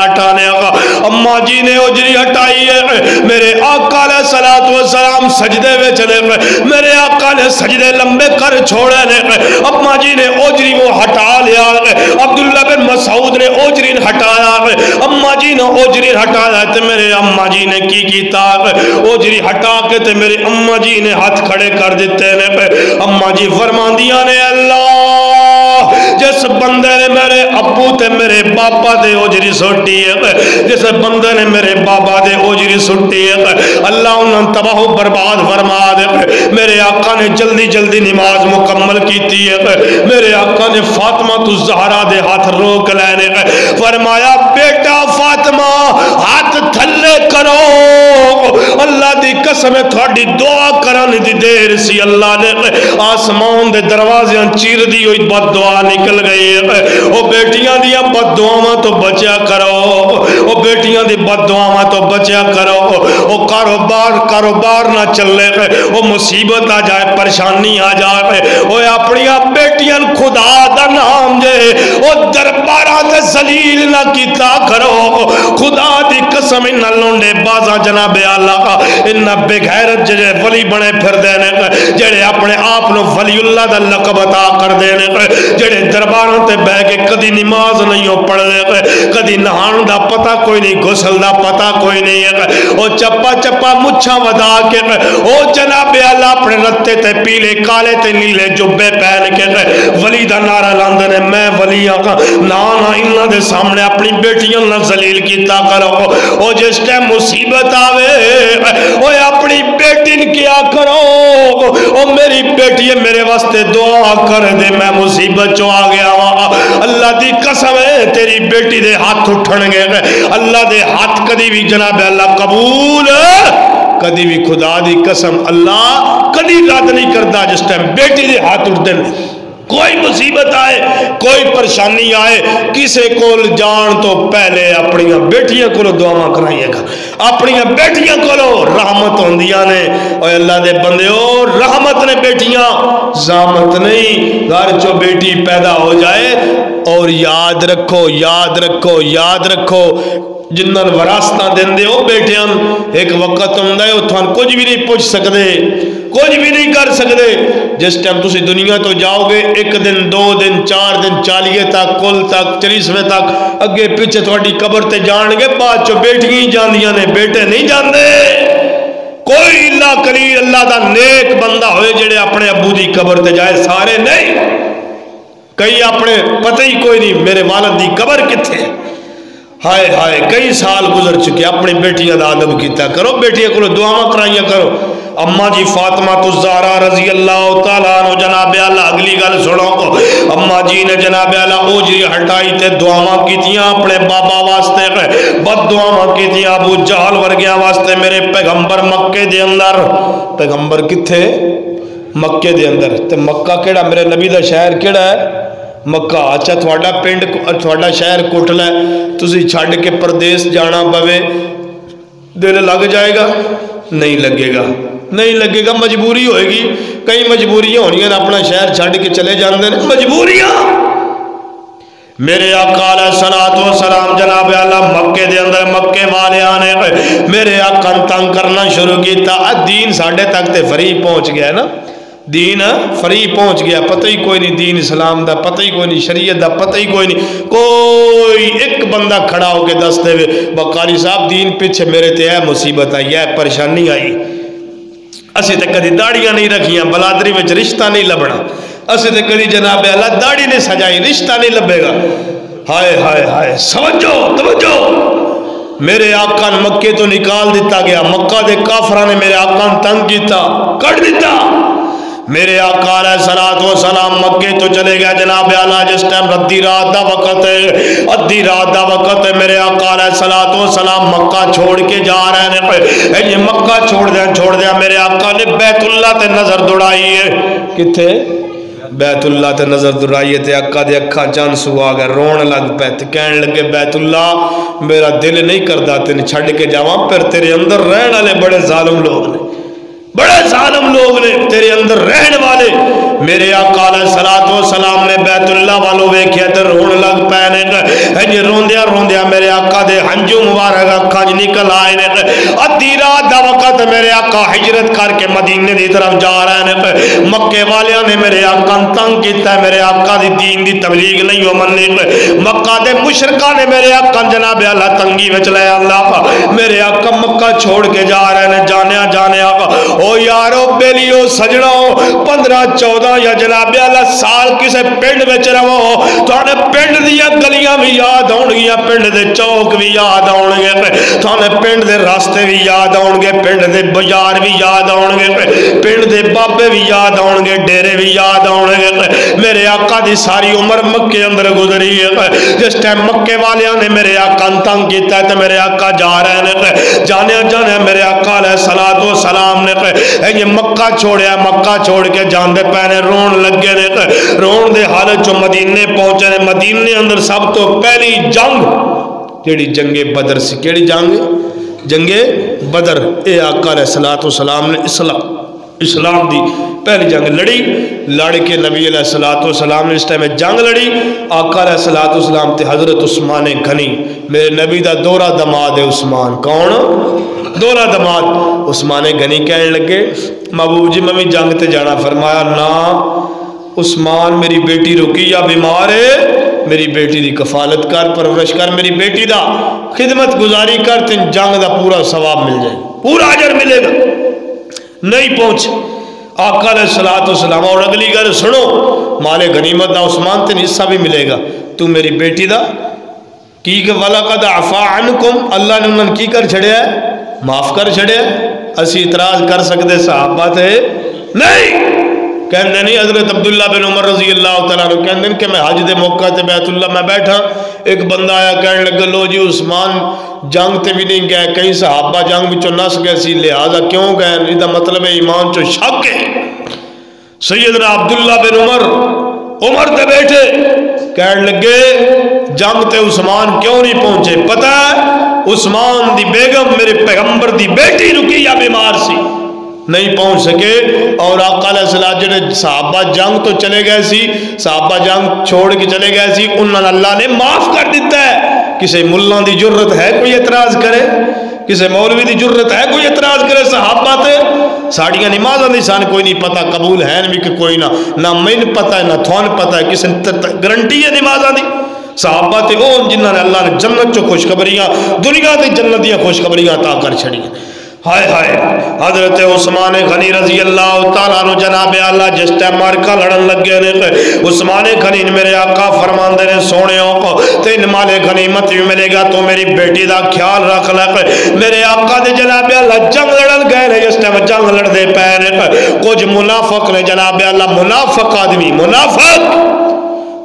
اما جی نے اوجری ہٹائی ہے میرے آقا علیہ الصلوۃ والسلام سجدے میں چلے میرے آقا نے سجدے لمبے کر چھوڑے نے اما جی نے اوجری وہ ہٹا لیا عبداللہ بن مسعود نے اوجری ہٹایا اما جی نے اوجری ہٹایا تے میرے اما جی نے کی کیتا اوجری ہٹا کے تے میرے اما جی نے ہاتھ کھڑے کر دیتے نے اما جی فرماندیاں نے اللہ جس بندے نے میرے ابو تے میرے باپا دے اوجری سٹی ہے جس بندے نے میرے بابا دے اوجری سٹی ہے اللہ انہاں تباہ و برباد فرما دے میرے آقا نے جلدی نماز مکمل کیتی ہے میرے آقا نے فاطمہ تو زہرا دے ہاتھ روک لینے فرمایا بیٹا فاطمہ ہاتھ تھلے کرو اللہ دی قسم تھوڑی دعا کرن دی دیر سی اللہ نے آسمان دے دروازیاں چیر دی ہوئی بد دعا نکل گئی او بیٹیاں دیا بد دعاواں تو بچیا کرو او بیٹیاں دی بد دعاواں تو بچیا کرو او کاروبار نہ چلے او مصیبت آ جائے پریشانی آ جائے او اپنی بیٹیاں خدا دا نام جے او درباراں تے ذلیل نہ کیتا کرو خدا دی قسم نہ لونڈے بازا جناب اللہ ان بے غیرت جڑے ولی بنے پھر دینے جڑے اپنے آپ نو ولی اللہ دا لقب عطا کر دینے جڑے درباراں تے بہ کے کدی نماز نہیں ہو پڑھ دے کدی نہان دا پتہ کوئی نہیں غسل دا پتہ کوئی نہیں ہے او چپا مچھاں ودا کے او جناب اللہ اپنے رتے تے پیلے کالے تے نیلے جبے پہن کے ولی دا نعرہ لاندے نے میں ولی آقا نا انہاں دے سامنے اپنی بیٹیاں نہ ذلیل کیتا کرو او جس ٹائم مصیبت آوے او اپنی بیٹی کیا کرو او میری بیٹی میرے واسطے دعا کر دے میں مصیبت چو آ گیا اللہ دی قسم ہے تیری بیٹی دے ہاتھ اٹھن گے اللہ دے ہاتھ کدی بھی جناب اللہ قبول کدی بھی خدا دی قسم اللہ کدی رد نہیں کرتا جس ٹائم بیٹی دے ہاتھ اٹھ دیں کوئی مصیبت آئے کوئی پریشانی آئے کسے کول جان تو پہلے اپنی بیٹیاں کو دعا کرائیے گا اپنی بیٹیاں کو رحمت ہوندیاں نے اور اللہ دے بندے او رحمت نے بیٹیاں زامت نہیں گھر چو بیٹی پیدا ہو جائے اور یاد رکھو جنہاں وراثتاں دیندے ہو بیٹیاں ایک وقت ہوندا ہے اتھاں کچھ بھی نہیں پوچھ سکدے کچھ بھی نہیں کر سکدے جس ٹائم تسی دنیا تو جاؤ گے 1 دن 2 دن 4 دن 40 تک کل تک 40 تک اگے پیچھے تھوڑی قبر تے جان گے بعد چو بیٹیاں ہی جاندیاں نے بیٹے نہیں جاندے کوئی اللہ کلیل اللہ دا نیک بندہ ہوئے جڑے اپنے ابو دی قبر تے جائے سارے نہیں کئی اپنے پتہ ہی کوئی نہیں میرے والد دی قبر کتھے ہائے کئی سال گزر چکے اپنی بیٹیاں دا ادب کیتا کرو بیٹیاں کو دعاواں کرائیاں کرو اما جی فاطمہ الزہرا رضی اللہ تعالیٰ عنہ جناب اللہ اگلی گل سنو کو اما جی نے جناب اللہ اوجری ہٹائی تے دعاواں کیتیاں اپنے بابا واسطے بد دعاواں کیتیاں ابو جہل ورگیاں واسطے میرے پیغمبر مکے دے اندر پیغمبر کتھے مکے دے اندر تے مکہ کیڑا میرے نبی دا شہر کیڑا ہے مکہ اچھا تھوڑا پنڈ تھوڑا شہر کوٹلہ ہے تسی چھڑ کے پردیس جانا پوے دل لگ جائے گا نہیں لگے گا مجبوری ہوئے گی کئی مجبوریاں ہونی ہیں اپنا شہر چھڑ کے چلے جاندے ہیں مجبوریاں میرے آقا علیہ الصلوۃ والسلام جناب اللہ مکے دے اندر مکے والے آنے میرے آقا تنگ کرنا شروع کیتا دین ساڑھے تک تے فری پہنچ گیا ہے نا دین فری پہنچ گیا پتہ ہی کوئی نہیں دین اسلام دا پتہ ہی کوئی نہیں شریعت دا پتہ ہی کوئی نہیں کوئی ایک بندہ کھڑا ہو کے دس دے بقاری صاحب دین پیچھے میرے تے ہے مصیبت آئی ہے پریشانی آئی اسی تے کدی داڑیاں نہیں رکھیاں بلادری میں رشتہ نہیں لبنا اسی تے کدی جناب اللہ داڑی نہیں سجائی رشتہ نہیں لبے گا ہائے سمجھو توجہ میرے آقا مکے تو نکال دیتا گیا مکہ دے کافرہ نے میرے آقا تنگ کیتا کٹ دیتا میرے آقا علیہ الصلوۃ والسلام مکے تو چلے گئے جناب اعلیٰ، جس ٹائم ادھی رات دا وقت ہے، ادھی رات دا وقت ہے، میرے آقا علیہ الصلوۃ والسلام مکہ چھوڑ کے جا رہے ہیں، یہ مکہ چھوڑ دیا میرے آقا نے بیت اللہ تے نظر دوڑائی ہے، کتھے بیت اللہ تے نظر دوڑائی تے آقا دے اکھاں چ آنسو آ گئے، رون لگ پے تے کہن لگے بیت اللہ میرا دل نہیں کردا تین چھڈ کے جاواں، پر تیرے اندر رہن والے بڑے ظالم لوگ نے، بڑے ظالم لوگ نے تیرے اندر رہن والے۔ میرے آقا علیہ الصلوۃ والسلام نے بیت اللہ والوں ویکھیا تے رون لگ پے نے، روندیا روندیا میرے آقا دے ہنجو مبارک اکھاں وچ نکل آئے نے۔ ادھی رات دا وقت میرے آقا ہجرت کر کے مدینے دی طرف جا رہے ہیں، مکے والیاں نے میرے آقا تنگ کیتا ہے، میرے آقا دی دین دی تبلیغ نہیں ہو مننی، مکہ دے مشرکاں نے میرے آقا جناب اللہ تنگی وچ لے اللہ، میرے آقا مکہ چھوڑ کے جا رہے ہیں، جانے آقا او یارو بیلیو سجڑاؤ 15-14 یا جناب اللہ سال کسے پنڈ وچ رہو تھانے پنڈ دیا گلیاں بھی یاد آن گیا، پنڈ دے چوک بھی یاد آن گے، تھانے پنڈ دے راستے بھی یاد آن گے، پنڈ دے بازار بھی یاد آن گے، پنڈ دے بابے بھی یاد آن گے، ڈیرے بھی یاد آن گے۔ میرے آقا دی ساری عمر مکے اندر گزری ہے، جس ٹائم مکے والیاں نے میرے آقا تنگ کیتا ہے تے میرے آقا جا رہے ہیں، جانے میرے آقا علیہ الصلوۃ والسلام نے یہ مکہ چھوڑیا، مکہ چھوڑ کے جاندے پہنے رون لگے نے، رون دے حالت جو مدینے پہنچے نے، مدینے اندر سب تو پہلی جنگ جیڑی جنگ بدر سی، کیڑی جنگ؟ جنگ بدر، اے آقا علیہ الصلوۃ والسلام نے اسلام دی پہلی جنگ لڑی، لڑ کے نبی علیہ الصلوۃ والسلام نے اس ٹائم جنگ لڑی، آقا علیہ الصلوۃ والسلام تے حضرت عثمان غنی، میرے نبی دا دورہ دماد ہے عثمان، کون؟ دورہ دماد عثمان غنی کہنے لگے محبوب جی میں بھی جنگ تے جانا، فرمایا نا عثمان میری بیٹی رقیہ بیمار ہے، میری بیٹی دی کفالت کر، پرورش کر، میری بیٹی دا خدمت گزاری کر، تین جنگ دا پورا ثواب مل جائے، پورا اجر ملے گا۔ نہیں پہنچ آقا علیہ الصلوۃ والسلام، اور اگلی گل سنو، مال غنیمت دا عثمان تین حصہ بھی ملے گا، تو میری بیٹی دا کی کہ وَلَقَدْ عَفَا عَنْكُمْ، اللہ نے انہوں نے کی کر چھڑیا ہے؟ معاف کر چھڑیا ہے۔ اسی اعتراض کر سکتے صحابہ تھے نہیں، کہندے نہیں حضرت عبداللہ بن عمر رضی اللہ تعالیٰ عنہ کہندے کہ میں حج دے موقع تے بیت اللہ میں بیٹھا، ایک بندہ آیا کہنے لگا لو جی عثمان جنگ تے بھی نہیں گئے، کئی صحابہ جنگ بچوں نس گئے سی، لہذا کیوں گئے؟ یہ مطلب ایمان چو شک ہے۔ سیدنا عبداللہ بن عمر تے بیٹھے کہنے لگے جنگ تے عثمان کیوں نہیں پہنچے؟ پتہ ہے عثمان دی بیگم میرے پیغمبر دی بیٹی رقیہ بیمار سی، نہیں پہنچ سکے، اور آقا علیہ السلام جنہیں صحابہ جنگ تو چلے گئے سی، صحابہ جنگ چھوڑ کے چلے گئے سی، انہوں نے اللہ نے معاف کر دیتا ہے۔ کسی ملان دی جرت ہے کوئی اعتراض کرے؟ کسی مولوی دی جرت ہے کوئی اعتراض کرے؟ صحابہ تے ساڑیاں نمازاں دی سان کوئی نہیں پتہ قبول ہیں بھی کہ کوئی نہ مین پتہ ہے نہ تھون پتہ ہے، کسی گرنٹی ہے نمازاں دی؟ صحابہ تے اون جنہاں نے اللہ نے جنت چو خوشخبریاں دنیا دی جنت دیاں خوشخبریاں عطا کر چھڑیاں۔ ہائے ہائے حضرت عثمان غنی رضی اللہ تعالیٰ عنہ جناب اللہ جس ٹائم مارکا لڑن لگے نے، عثمان غنی میرے آقا فرماندے نے سونےوں تین مال غنیمت بھی ملے گا تو میری بیٹی دا خیال رکھ لے۔ میرے آقا دے جناب اللہ جنگ لڑن گئے نے، جس ٹائم جنگ لڑ دے پے نے کچھ منافق نے جناب اللہ، منافق آدمی منافق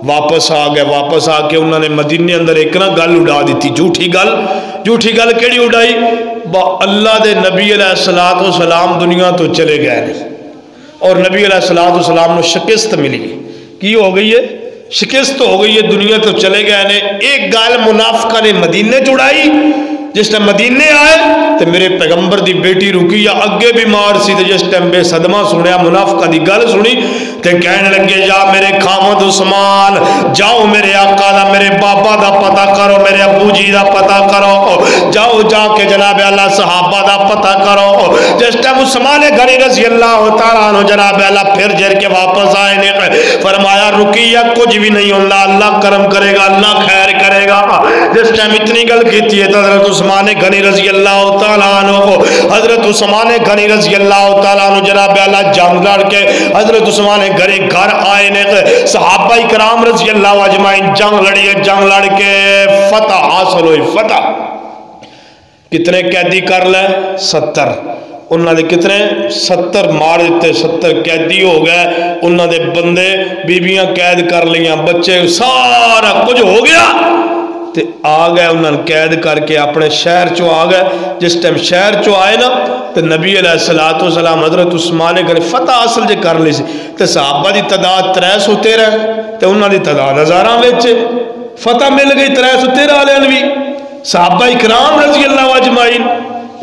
واپس آ کے انہوں نے مدینے اندر ایک نہ گل اڑا دیتی، جھوٹی گل کیڑی اڑائی؟ اللہ دے نبی علیہ السلام دنیا تو چلے گئے نہیں، اور نبی علیہ السلام نے شکست ملی، کی ہو گئی ہے؟ شکست ہو گئی ہے، دنیا تو چلے گئے نے۔ ایک گل منافقہ نے مدینے چڑھائی، جس ٹائم مدینے آئے تو میرے پیغمبر دی بیٹی رقیہ اگے بیمار سی، جس ٹائم بے صدمہ سنیا منافقہ دی گل سنی تے کہنے لگے یا میرے خامد عثمان جاؤ میرے آقا دا میرے بابا دا پتہ کرو، میرے ابو جی دا پتہ کرو، جاؤ جا کے جناب اللہ صحابہ دا پتہ کرو۔ جس ٹائم عثمان غنی رضی اللہ تعالیٰ عنہ جناب اللہ پھر جر کے واپس آئے نے، فرمایا رقیہ کچھ بھی نہیں ہوتا، اللہ کرم کرے گا، اللہ خیر کرے گا۔ جس ٹائم اتنی گل کیتی ہے تو حضرت عثمان غنی رضی اللہ تعالیٰ عنہ کو، حضرت عثمان غنی رضی اللہ تعالیٰ عنہ جناب اللہ جنگ لڑ کے حضرت عثمان غنی گھر آئے نے، صحابہ کرام رضی اللہ اجمعین جنگ لڑی ہے، جنگ لڑ کے فتح حاصل ہوئی۔ فتح کتنے قیدی کر لے؟ 70۔ انہوں نے کتنے 70 مار دیتے، 70 قیدی ہو گئے، انہوں نے بندے بیبیاں قید کر لیاں، بچے سارا کچھ ہو گیا تے آ گئے، انہوں نے قید کر کے اپنے شہر چو آ گئے۔ جس ٹائم شہر چو آئے نا تے نبی علیہ السلام حضرت عثمان نے فتح حاصل جے کر لی سی تے صحابہ دی تعداد 313 تے انہوں دی تعداد ہزاراں وچ فتح مل گئی 313 والے بھی صحابہ اکرام رضی اللہ اجمعین۔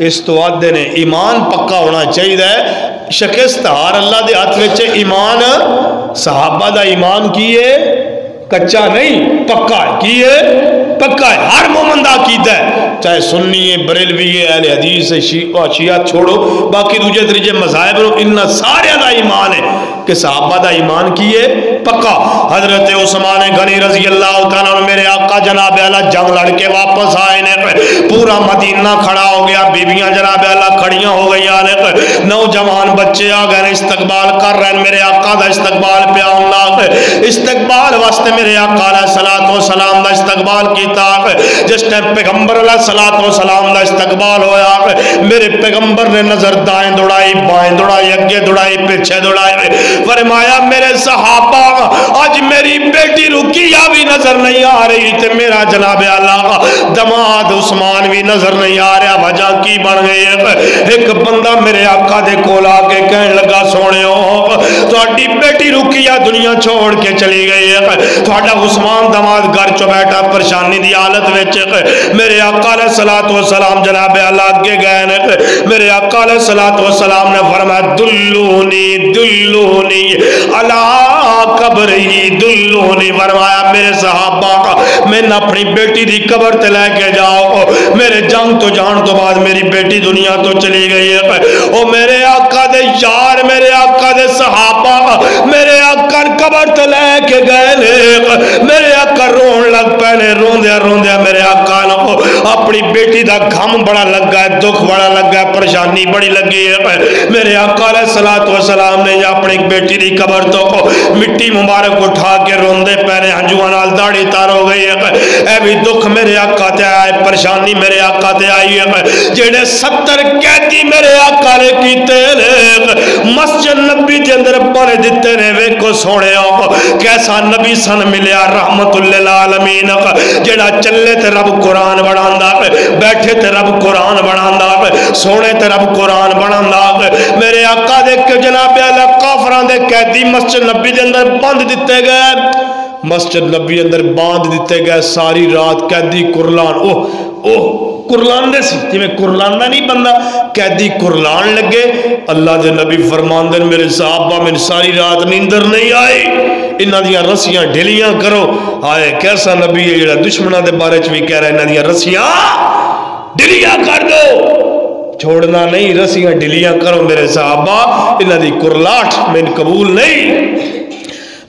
اس تو آدھے نے ایمان پکا ہونا چاہیے، شکست ہار اللہ دے ہاتھ وچ، ایمان صحابہ دا ایمان کیے کچا نہیں پکا ہے، کیے پکا ہے، ہر مومن دا عقیدہ ہے، چاہے سنی ہے، بریلوی ہے، اہل حدیث ہے، شیعہ چھوڑو باقی دوجے تریجے مذاہب نو، ان سارے دا ایمان ہے کہ صحابہ دا ایمان کیے پکا۔ حضرت عثمان غنی رضی اللہ تعالیٰ عنہ میرے آقا جناب اعلیٰ جنگ لڑ کے واپس آئے نے، پورا مدینہ کھڑا ہو گیا، بیویاں جناب اعلیٰ کھڑیاں ہو گئی نے، نوجوان بچے آ گئے استقبال کر رہے ہیں، میرے آقا دا استقبال پیا اللہ، استقبال واسطے میرے آقا علیہ السلام دا استقبال کیتا۔ جس ٹائم پیغمبر علیہ السلام دا استقبال ہویا، میرے پیغمبر نے نظر دائیں دوڑائی، بائیں دوڑائی، اگے دوڑائی، پیچھے دوڑائی، فرمایا میرے صحابہ آج میری بیٹی رقیہ بھی نظر نہیں آ رہی تے میرا جناب اعلیٰ دماد عثمان بھی نظر نہیں آ رہا، وجہ کی بن گئی ہے؟ ایک بندہ میرے آقا دے کول آ کے کہنے لگا سونے ہو تھوڑی بیٹی رقیہ دنیا چھوڑ کے چلی گئی ہے، تھوڑا عثمان دماد گھر چو بیٹھا پریشانی دی حالت وچ، میرے آقا علیہ السلام جناب اعلیٰ کے گئے نے، میرے آقا علیہ السلام نے فرمایا دلونی دلونی علی قبری دلونی، فرمایا میرے صحابہ میں نے اپنی بیٹی دی قبر تے لے کے جاؤ، میرے جنگ تو جان تو بعد میری بیٹی دنیا تو چلی گئی ہے، او میرے آقا دے یار، میرے آقا دے صحابہ میرے آقا قبر تے لے کے گئے نے، میرے آقا رون لگ پہنے، روندیا روندیا میرے آقا نے اپنی بیٹی دا غم بڑا لگا ہے، دکھ بڑا لگا ہے، پریشانی بڑی لگی ہے، میرے آقا علیہ السلام نے اپنی بیٹی دی قبر تو مٹی مبارک اٹھا کے روندے پہنے، ہنجواں نال داڑھی تار ہو گئی ہے، اے بھی دکھ میرے آقا تے آئے، پریشانی میرے آقا تے آئی ہے، جڑے 70 قیدی میرے آقا نے کیتے نے مسجد نبی دے اندر پڑھ دتے نے، ویکھو سونےو کیسا نبی سن ملیا رحمت للعالمین، جڑا چلے تے رب قرآن بڑھاندا، بیٹھے تے رب قرآن بڑھاندا، سونے تے رب قرآن بڑھاندا، میرے آقا دے جناب اعلیٰ کافران دے قیدی مسجد نبی دے اندر بند دیتے گئے، مسجد نبی اندر باندھ دیتے گئے، ساری رات قیدی قرلان قرلان دے سی جی میں قرلان دا نہیں بندہ، قیدی قرلان لگے، اللہ دے نبی فرمان دے میرے صحابہ میں ساری رات نیندر نہیں آئی، انہاں دیاں رسیاں ڈھیلیاں کرو، آئے کیسا نبی ہے جڑا دشمنہ دے بارے چ بھی کہہ رہا ہے انہاں دیاں رسیاں ڈھیلیاں کر دو، چھوڑنا نہیں، رسیاں ڈھیلیاں کرو میرے صحابہ، انہاں دی قرلاٹ میں قبول نہیں۔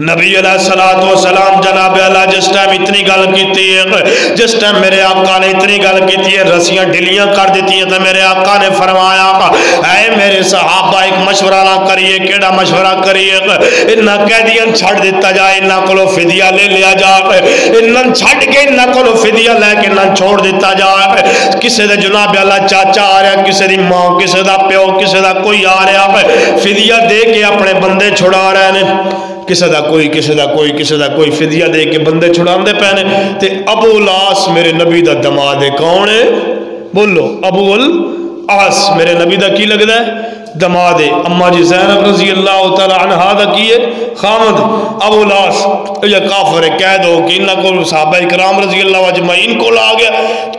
نبی علیہ السلام جناب اعلیٰ جس ٹائم اتنی گل کیتی ہے، جس ٹائم میرے آقا نے اتنی گل کیتی ہے، رسیاں ڈھیلیاں کر دیتی ہیں، تو میرے آقا نے فرمایا اے میرے صحابہ ایک مشورہ نہ کریے، کیڑا مشورہ کریے، انہاں قیدیاں چھڑ دیتا جائے، انہاں کولو فدیہ لے لیا جائے، انہاں چھڑ کے انہاں کولو فدیہ لے کے انہاں چھوڑ دیتا جائے، کسے دے جناب اعلیٰ چاچا آ رہا، کسے دی ماں، کسے دا پیو، کسے دا کوئی آ رہا، فدیہ دے کے اپنے بندے چھڑا رہے ہیں، کسے دا کوئی کسے دا کوئی کسے دا کوئی فدیہ دے کے بندے چھڑان دے پہنے، تے ابو العاص میرے نبی دا دماد ہے، کون ہے؟ بولو ابو العاص میرے نبی دا کی لگ دا ہے؟ دماد ہے، اما جی زینب رضی اللہ تعالی عنہ دا کی ہے خامد، ابو العاص یہ کافر ہے، قید ہو کہ انہاں کو صحابہ اکرام رضی اللہ اجمعین کو لا گیا،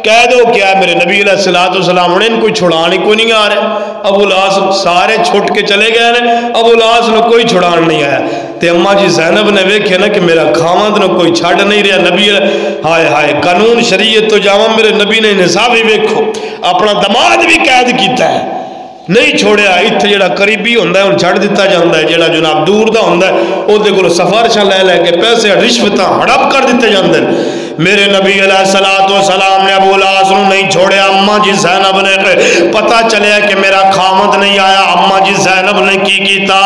قید ہو کیا ہے میرے نبی علیہ السلام نے ان کوئی چھڑانے کوئی نہیں آ رہے، ابو العاص سارے چھوٹ کے چلے گئے ہیں، ابو العاص نے کوئی چھڑان نہیں آیا، تے اما جی زینب نے ویکھے نا کہ میرا خامد نے کوئی چھڑ نہیں رہا، نبی ہائے ہائے قانون شریعت تو جاواں میرے نبی نے نصاب ہی ویکھو اپنا دماد بھی قید کیتا ہے، نہیں چھوڑیا، اتھے جڑا قریبی ہوندہ ہے ان چھڑ دیتا جاندہ ہے، جڑا جناب دور دا ہوندہ ہے او دے گلو سفارشاں لے لے کے پیسے رشوتاں ہڑپ کر دیتے جاندے ہیں، میرے نبی علیہ السلام نے ابو العاص نہیں چھوڑیا، اماں جی زینب نے پتہ چلیا کہ میرا خامد نہیں آیا، اماں جی زینب نے کی کیتا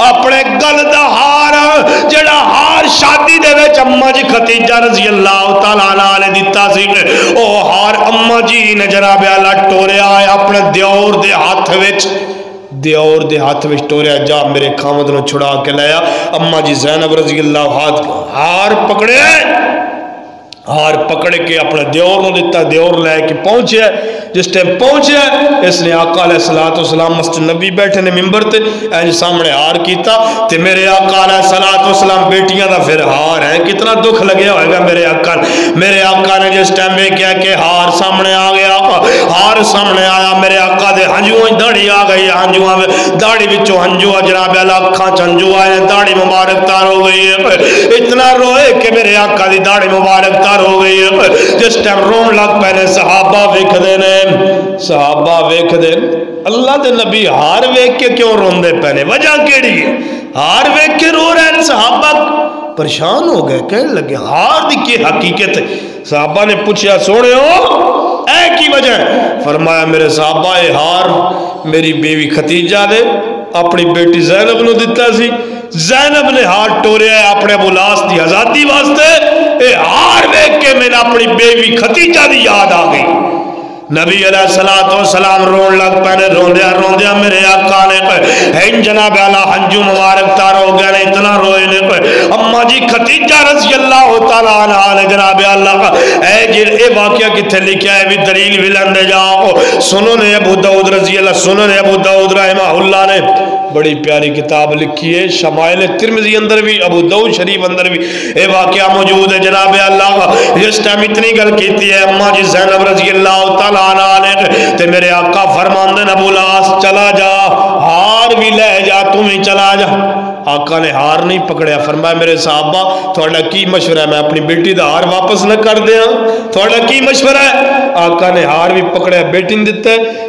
اپنے گل دا ہار ہار جڑا ہار شادی دے وچ اماں جی خدیجہ رضی اللہ تعالی عنہ نے دتا سی او ہار اماں جی نے جناب اعلی ٹوریا اپنے دیور دے ہاتھ وچ ٹوریا جا میرے خامد نو چھڑا کے لیا اماں جی زینب رضی اللہ ہار پکڑ کے اپنے دیور نو دیتا دیور لے کے پہنچیا جس ٹائم پہنچیا اس نے آقا علیہ السلام مسجد نبی بیٹھے نے ممبر تے اینج سامنے ہار کیتا تے میرے آقا علیہ السلام بیٹیاں دا پھر ہار ہے کتنا دکھ لگیا ہوئے گا میرے آقا نے جس ٹائم میں کیا کہ ہار سامنے آ گیا ہار سامنے آیا میرے آقا دے ہنجویں داڑھی آ گئی ہنجویں داڑھی وچوں ہنجو جناب اعلی اکھاں چ ہنجو آئے داڑھی مبارک تار ہو گئی ہے اتنا روئے کہ میرے آقا دی داڑھی مبارک تار ہو گئی ہے جس ٹائم رون لگ پہنے صحابہ ویکھ دے اللہ دے نبی ہار ویکھ کے کیوں رون دے پہنے وجہ کیڑی ہے ہار ویکھ کے رو رہے ہیں صحابہ پریشان ہو گئے کہنے لگے ہار دی کی حقیقت ہے صحابہ نے پوچھا سونے ہو اے کی وجہ ہے فرمایا میرے صحابہ اے ہار میری بیوی خدیجہ نے اپنی بیٹی زینب نو دیتا سی زینب نے ہار ٹوریا ہے اپنے ابو لاس دی آزادی واسطے اے ہار ویکھ کے میں نے اپنی بیوی خدیجہ دی یاد آ گئی نبی علیہ السلام رون لگ پہنے روندیا میرے آقا نے این جناب اعلیٰ ہنجو مبارک تار ہو گیا نے اتنا روئے نے اماں جی خدیجہ رضی اللہ تعالیٰ عنہ نے جناب اعلیٰ اے واقعہ کتھے لکھیا ہے بھی دلیل بھی لندے جاؤ سنن ابو داؤد رضی اللہ سنن ابو داؤد رحمہ اللہ نے بڑی پیاری کتاب لکھی ہے شمائل ترمذی اندر بھی ابو داؤد شریف اندر بھی اے واقعہ موجود ہے جناب اللہ جس ٹائم اتنی گل کیتی ہے اماں جی زینب رضی اللہ تعالیٰ عنہ نے تے میرے آقا فرماندے ابو لاس چلا جا ہار بھی لے جا تم ہی چلا جا آقا نے ہار نہیں پکڑیا فرمایا میرے صحابہ تھوڑا کی مشورہ ہے میں اپنی بیٹی دا ہار واپس نہ کر دیا تھوڑا کی مشورہ ہے آقا نے ہار بھی پکڑیا بیٹی نے دیتا ہے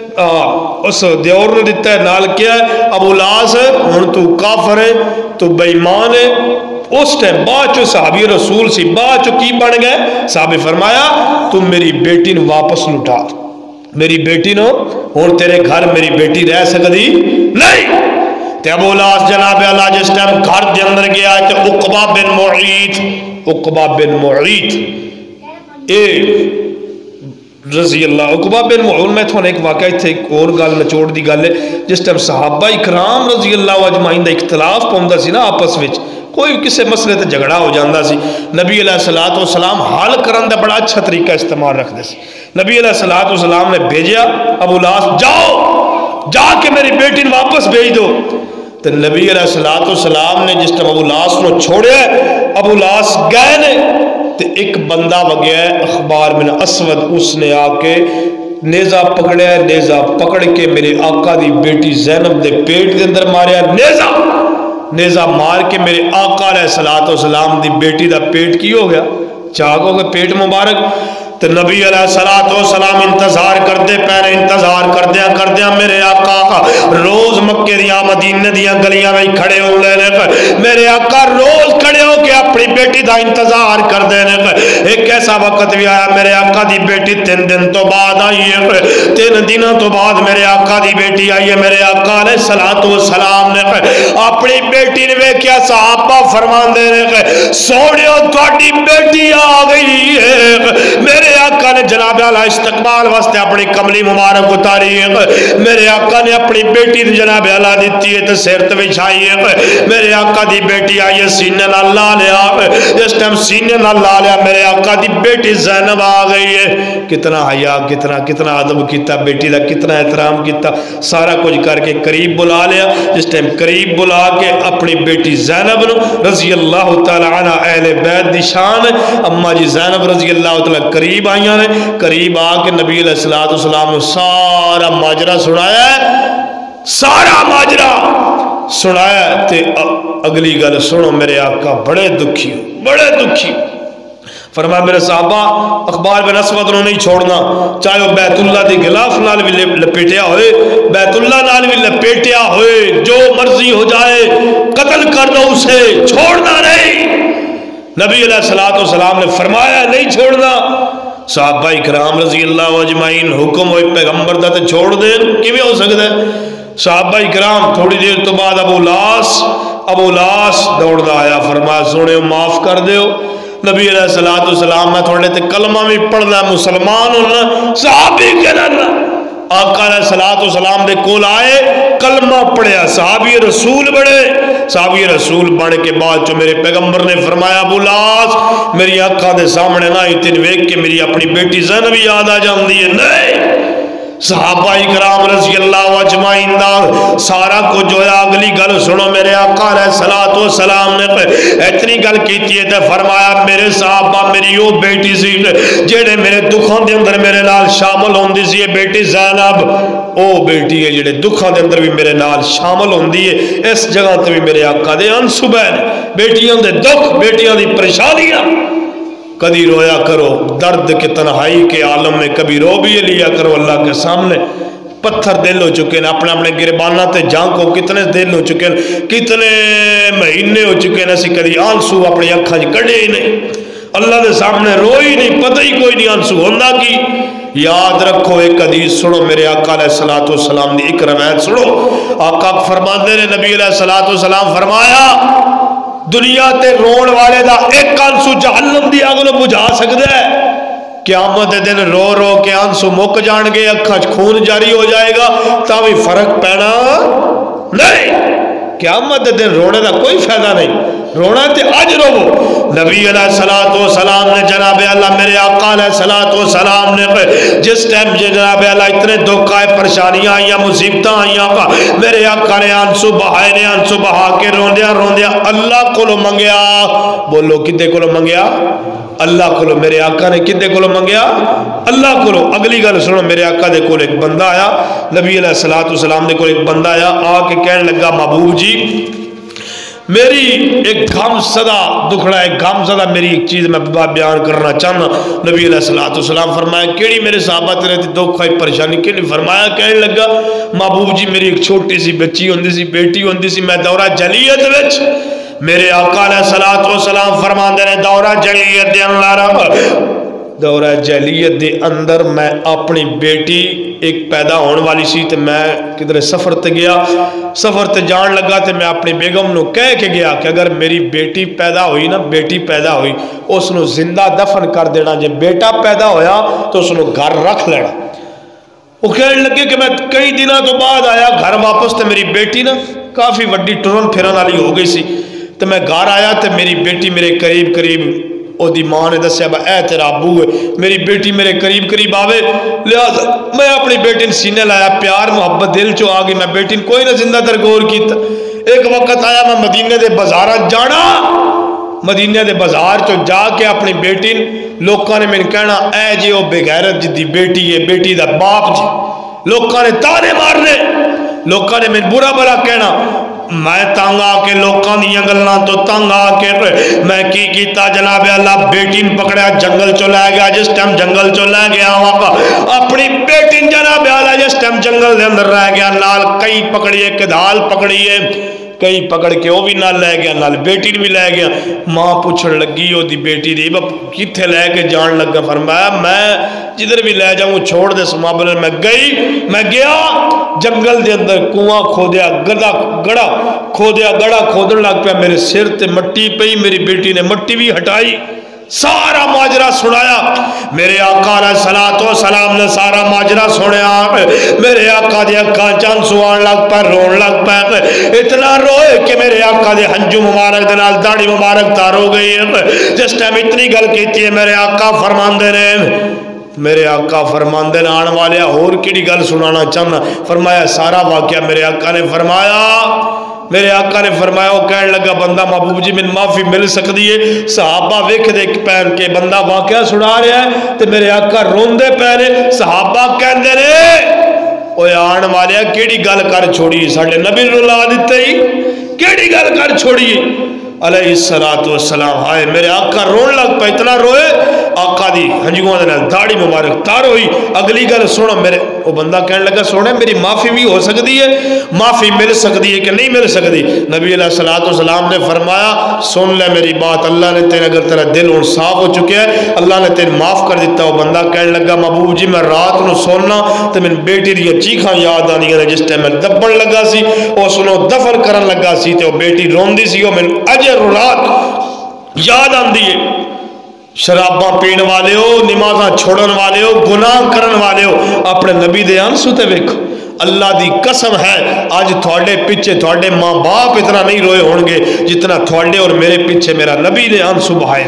اس دیور نے دیتا ہے نال کیا ہے ابو لاس ہن تو کافر ہے تو بے ایمان ہے اس ٹائم بعد چو صحابی رسول سی بعد چو کی بن گئے صحابی فرمایا تم میری بیٹی نے واپس لٹا میری بیٹی نو ہن تیرے گھر میری بیٹی رہ سکتی نہیں تے ابو لاس جناب اللہ جس ٹائم گھر دے اندر گیا تے عقبہ بن معیط اے رضی اللہ عقبہ بن معیط میں تھوڑا ایک واقعہ تھے ایک اور گل نچوڑ دی گل ہے جس ٹائم صحابہ اکرام رضی اللہ اجمعین دا اختلاف پوندا سی نا آپس وچ کوئی کسی مسئلے تے جھگڑا ہو جاندہ سی نبی علیہ السلام حل کرن دا بڑا اچھا طریقہ استعمال رکھ دے سی نبی علیہ السلام نے بھیجیا ابو لاس جاؤ جا کے میری بیٹی نے واپس بھیج دو تو نبی علیہ السلام نے جس ٹائم ابو لاس نو چھوڑیا ابو لاس گئے نے تو ایک بندہ وگیا ہے اخبار بن اسود اس نے آ کے نیزہ پکڑیا ہے نیزہ پکڑ کے میرے آقا دی بیٹی زینب دے پیٹ دے اندر ماریا نیزہ مار کے میرے آقا علیہ السلام دی بیٹی دا پیٹ کی ہو گیا چاک ہو گیا پیٹ مبارک تو نبی علیہ السلام انتظار کرتے پہنے انتظار کردیا میرے آقا روز مکے دیاں مدینہ دیاں گلیاں میں کھڑے ہو لینے میرے آقا روز کھڑے ہو کے اپنی بیٹی دا انتظار کر دینے ایک ایسا وقت بھی آیا میرے آقا دی بیٹی 3 دن تو بعد آئی ہے 3 دنوں تو بعد میرے آقا دی بیٹی آئی ہے میرے آقا علیہ السلام نے اپنی بیٹی نے کیا صحابہ فرمان دینے سوڑیوں تھوڑی بیٹی آ گئی ہے میرے آقا نے جناب اعلیٰ استقبال واسطے اپنی کملی مبارک اتاری ہے میرے آقا نے اپنی بیٹی نے جناب اعلیٰ دیتی ہے تو سیرت بچھائی ہے میرے آقا دی بیٹی آئی ہے سینے نہ لا لیا اس ٹائم سینے نہ لا لیا میرے آقا دی بیٹی زینب آ گئی ہے کتنا حیا کتنا ادب کیتا بیٹی دا کتنا احترام کیتا سارا کچھ کر کے قریب بلا لیا جس ٹائم قریب بلا کے اپنی بیٹی زینب رضی اللہ تعالی عنہ اہل بیت دی شان اماں جی زینب رضی اللہ تعالی قریب آئیاں نے قریب آ کے نبی علیہ السلام نے سارا ماجرہ سنایا تے اگلی گل سنو میرے آقا بڑے دکھی فرمایا میرے صحابہ اخبار بن اسود نو نہیں چھوڑنا چاہے وہ بیت اللہ دی غلاف نال بھی لپیٹیا ہوئے جو مرضی ہو جائے قتل کر دو اسے چھوڑنا نہیں نبی علیہ السلام نے فرمایا نہیں چھوڑنا صحابہ اکرام رضی اللہ اجمعین حکم ہوئے پیغمبر دا تے چھوڑ دیں کیویں ہو سکتا ہے صحابہ اکرام تھوڑی دیر تو بعد ابو لاس ابو لاس دوڑدا آیا، فرمایا سونے معاف کر دیو نبی علیہ السلام میں تھوڑے تے کلمہ بھی پڑھنا مسلمان ہونا صحابی کہنا آقا علیہ السلام دے کول آئے کلمہ پڑھیا صحابی رسول بڑے صحابی رسول بن کے بعد جو میرے پیغمبر نے فرمایا ابو لاس میری آقا دے سامنے نہ ہی تین ویک کے میری اپنی بیٹی زینب یاد آ جاندی ہے نہیں صحابہ اکرام رضی اللہ اجمعین دا سارا کو جو ہے اگلی گل سنو میرے آقا علیہ السلام نے اتنی گل کیتی ہے تے فرمایا میرے صحابہ میری وہ بیٹی سی جڑے میرے دکھاں دے اندر میرے نال شامل ہوندی سی بیٹی زینب او بیٹی ہے جڑے دکھاں دے اندر بھی میرے نال شامل ہوندی ہے اس جگہ تے بھی میرے آقا دے انسو بہن بیٹیاں دے دکھ بیٹیاں دی پریشانیاں کبھی رویا کرو درد کے تنہائی کے عالم میں کبھی رو بھی لیا کرو اللہ کے سامنے پتھر دل ہو چکے ہیں اپنے اپنے گربانہ تے جان کو کتنے دل ہو چکے ہیں کتنے مہینے ہو چکے ہیں اسی کدی آنسو اپنی اکھاں چ کڈے ہی نہیں اللہ دے سامنے روئی نہیں پتہ ہی کوئی نہیں آنسو ہوندا کی یاد رکھو ایک حدیث سنو میرے آقا علیہ السلام دی ایک روایت سنو آقا فرماندے نے نبی علیہ السلام فرمایا دنیا تے رون والے دا ایک آنسو جہنم دی اگ نوں بجھا سکدا ہے قیامت دن رو رو کے آنسو مک جان گے اکھاں خون جاری ہو جائے گا تا بھی فرق پینا نہیں قیامت دن رونے دا کوئی فائدہ نہیں رونا تے اج رو نبی علیہ السلام نے جناب اللہ میرے آقا علیہ السلام نے جس ٹائم جناب اللہ اتنے دکھ آئے پریشانیاں آئیاں مصیبتاں آئیاں میرے آقا نے آنسو بہائے نے آنسو بہا کے روندیا اللہ کو منگیا بولو کدے کو منگیا اللہ کو میرے آقا نے کدے کو منگیا اللہ کو اگلی گل سنو میرے آقا دے کول ایک بندہ آیا نبی علیہ السلام دے کول ایک بندہ آیا آ کے کہنے لگا محبوب جی میری ایک غم زدہ دکھڑا ایک غم زدہ میری ایک چیز میں بیان کرنا چاہنا نبی علیہ السلام فرمایا کیڑی میرے صحابہ تیرے تھی دکھ آئی پریشانی کیڑی فرمایا کہنے لگا محبوب جی میری ایک چھوٹی سی بچی ہوندی سی بیٹی ہوندی سی میں دورہ جلیت وچ میرے آقا علیہ السلام فرماندے نے دورہ جلیت دے اندر دورہ جہلیت دے اندر میں اپنی بیٹی ایک پیدا ہونے والی سی تے میں کدھر سفر تے گیا سفر تے جان لگا تے میں اپنی بیگم نو کہہ کے گیا کہ اگر میری بیٹی پیدا ہوئی نا بیٹی پیدا ہوئی اس نو زندہ دفن کر دینا جے بیٹا پیدا ہویا تو اس نو گھر رکھ لینا وہ کہنے لگے کہ میں کئی دنوں تو بعد آیا گھر واپس تے میری بیٹی نا کافی وڈی ٹرن پھرن والی ہو گئی سی تے میں گھر آیا تے میری بیٹی میرے قریب او دی ماں نے دسیا اے تیرا ابو ہے میری بیٹی میرے قریب آوے لہذا میں اپنی بیٹی نے سینے لایا پیار محبت دل چو آگئی میں بیٹی نے کوئی نہ زندہ تر غور کیتا ایک وقت آیا میں مدینے دے بازار جانا مدینے دے بازار چو جا کے اپنی بیٹی لوکاں نے میں کہنا اے جی او بے غیرت جی دی بیٹی ہے بیٹی دا باپ جی لوکاں نے تانے مارنے لوکاں نے میں برا بلا کہنا میں تنگ آ کے لوکاں دیاں گلاں تو تنگ آ کے میں کی کیتا جناب اللہ بیٹی نے پکڑیا جنگل چو لے گیا جس ٹائم جنگل چو لے گیا اپنی بیٹی جناب اللہ جس ٹائم جنگل دے اندر رہ گیا نال کئی پکڑیے کدال پکڑیے کئی پکڑ کے وہ بھی نہ لے گیا نال بیٹی بھی لے گیا ماں پوچھن لگی وہ دی بیٹی دی کتھے لے کے جان لگا فرمایا میں جدھر بھی لے جاؤں چھوڑ دے سمابل میں گیا جنگل دے اندر کنواں کھودیا گڑا کھودن لگ پیا میرے سر تے مٹی پئی میری بیٹی نے مٹی بھی ہٹائی سارا ماجرہ سنایا میرے آقا علیہ السلام نے سارا ماجرہ سنیا میرے آقا دے اکھاں چن سوان لگ پہ رون لگ پہ اتنا روئے کہ میرے آقا دے ہنجو مبارک دے نال داڑھی مبارک تار ہو گئی جس ٹائم اتنی گل کیتی ہے میرے آقا فرماندے نے آن والے اور کیڑی گل سنانا چاہنا فرمایا سارا واقعہ میرے آقا نے فرمایا وہ کہنے لگا بندہ محبوب جی میں معافی مل سکتی ہے صحابہ ویکھ دیکھ پہن کے بندہ واقعہ سنا رہا ہے تو میرے آقا روندے پہنے صحابہ کہندے نے اوے آن والے کیڑی گل کر چھوڑی ساڈے نبی اللہ دیتے ہی کیڑی گل کر چھوڑی علیہ السلام ہائے میرے آقا رون لگ پہ اتنا روئے آقا دی ہنجوؤں دے نال داڑھی مبارک تار ہوئی. اگلی گل سنو میرے وہ بندہ کہنے لگا سونے میری معافی بھی ہو سکتی ہے, معافی مل سکتی ہے کہ نہیں مل سکتی؟ نبی علیہ الصلوۃ والسلام نے فرمایا سن لے میری بات, اللہ نے تیرے اگر تیرا دل ہن صاف ہو چکا ہے اللہ نے تیرے معاف کر دیتا. وہ بندہ کہنے لگا محبوب جی میں رات نو سونا تو میں بیٹی دی چیخاں یاد آندیاں نے جس ٹائم میں دبن لگا سی او سنو دفن کرن لگا سی تے وہ بیٹی روندی سی او میں اجے رات یاد آندی ہے. شراباں پین والے ہو, نمازاں چھوڑن والے ہو, گناہ کرن والے ہو, اپنے نبی دے آنسو تے ویکھو. اللہ دی قسم ہے آج تھوڑے پیچھے تھوڑے ماں باپ اتنا نہیں روئے ہون گے جتنا تھوڑے اور میرے پیچھے میرا نبی نے آنسو بہائے.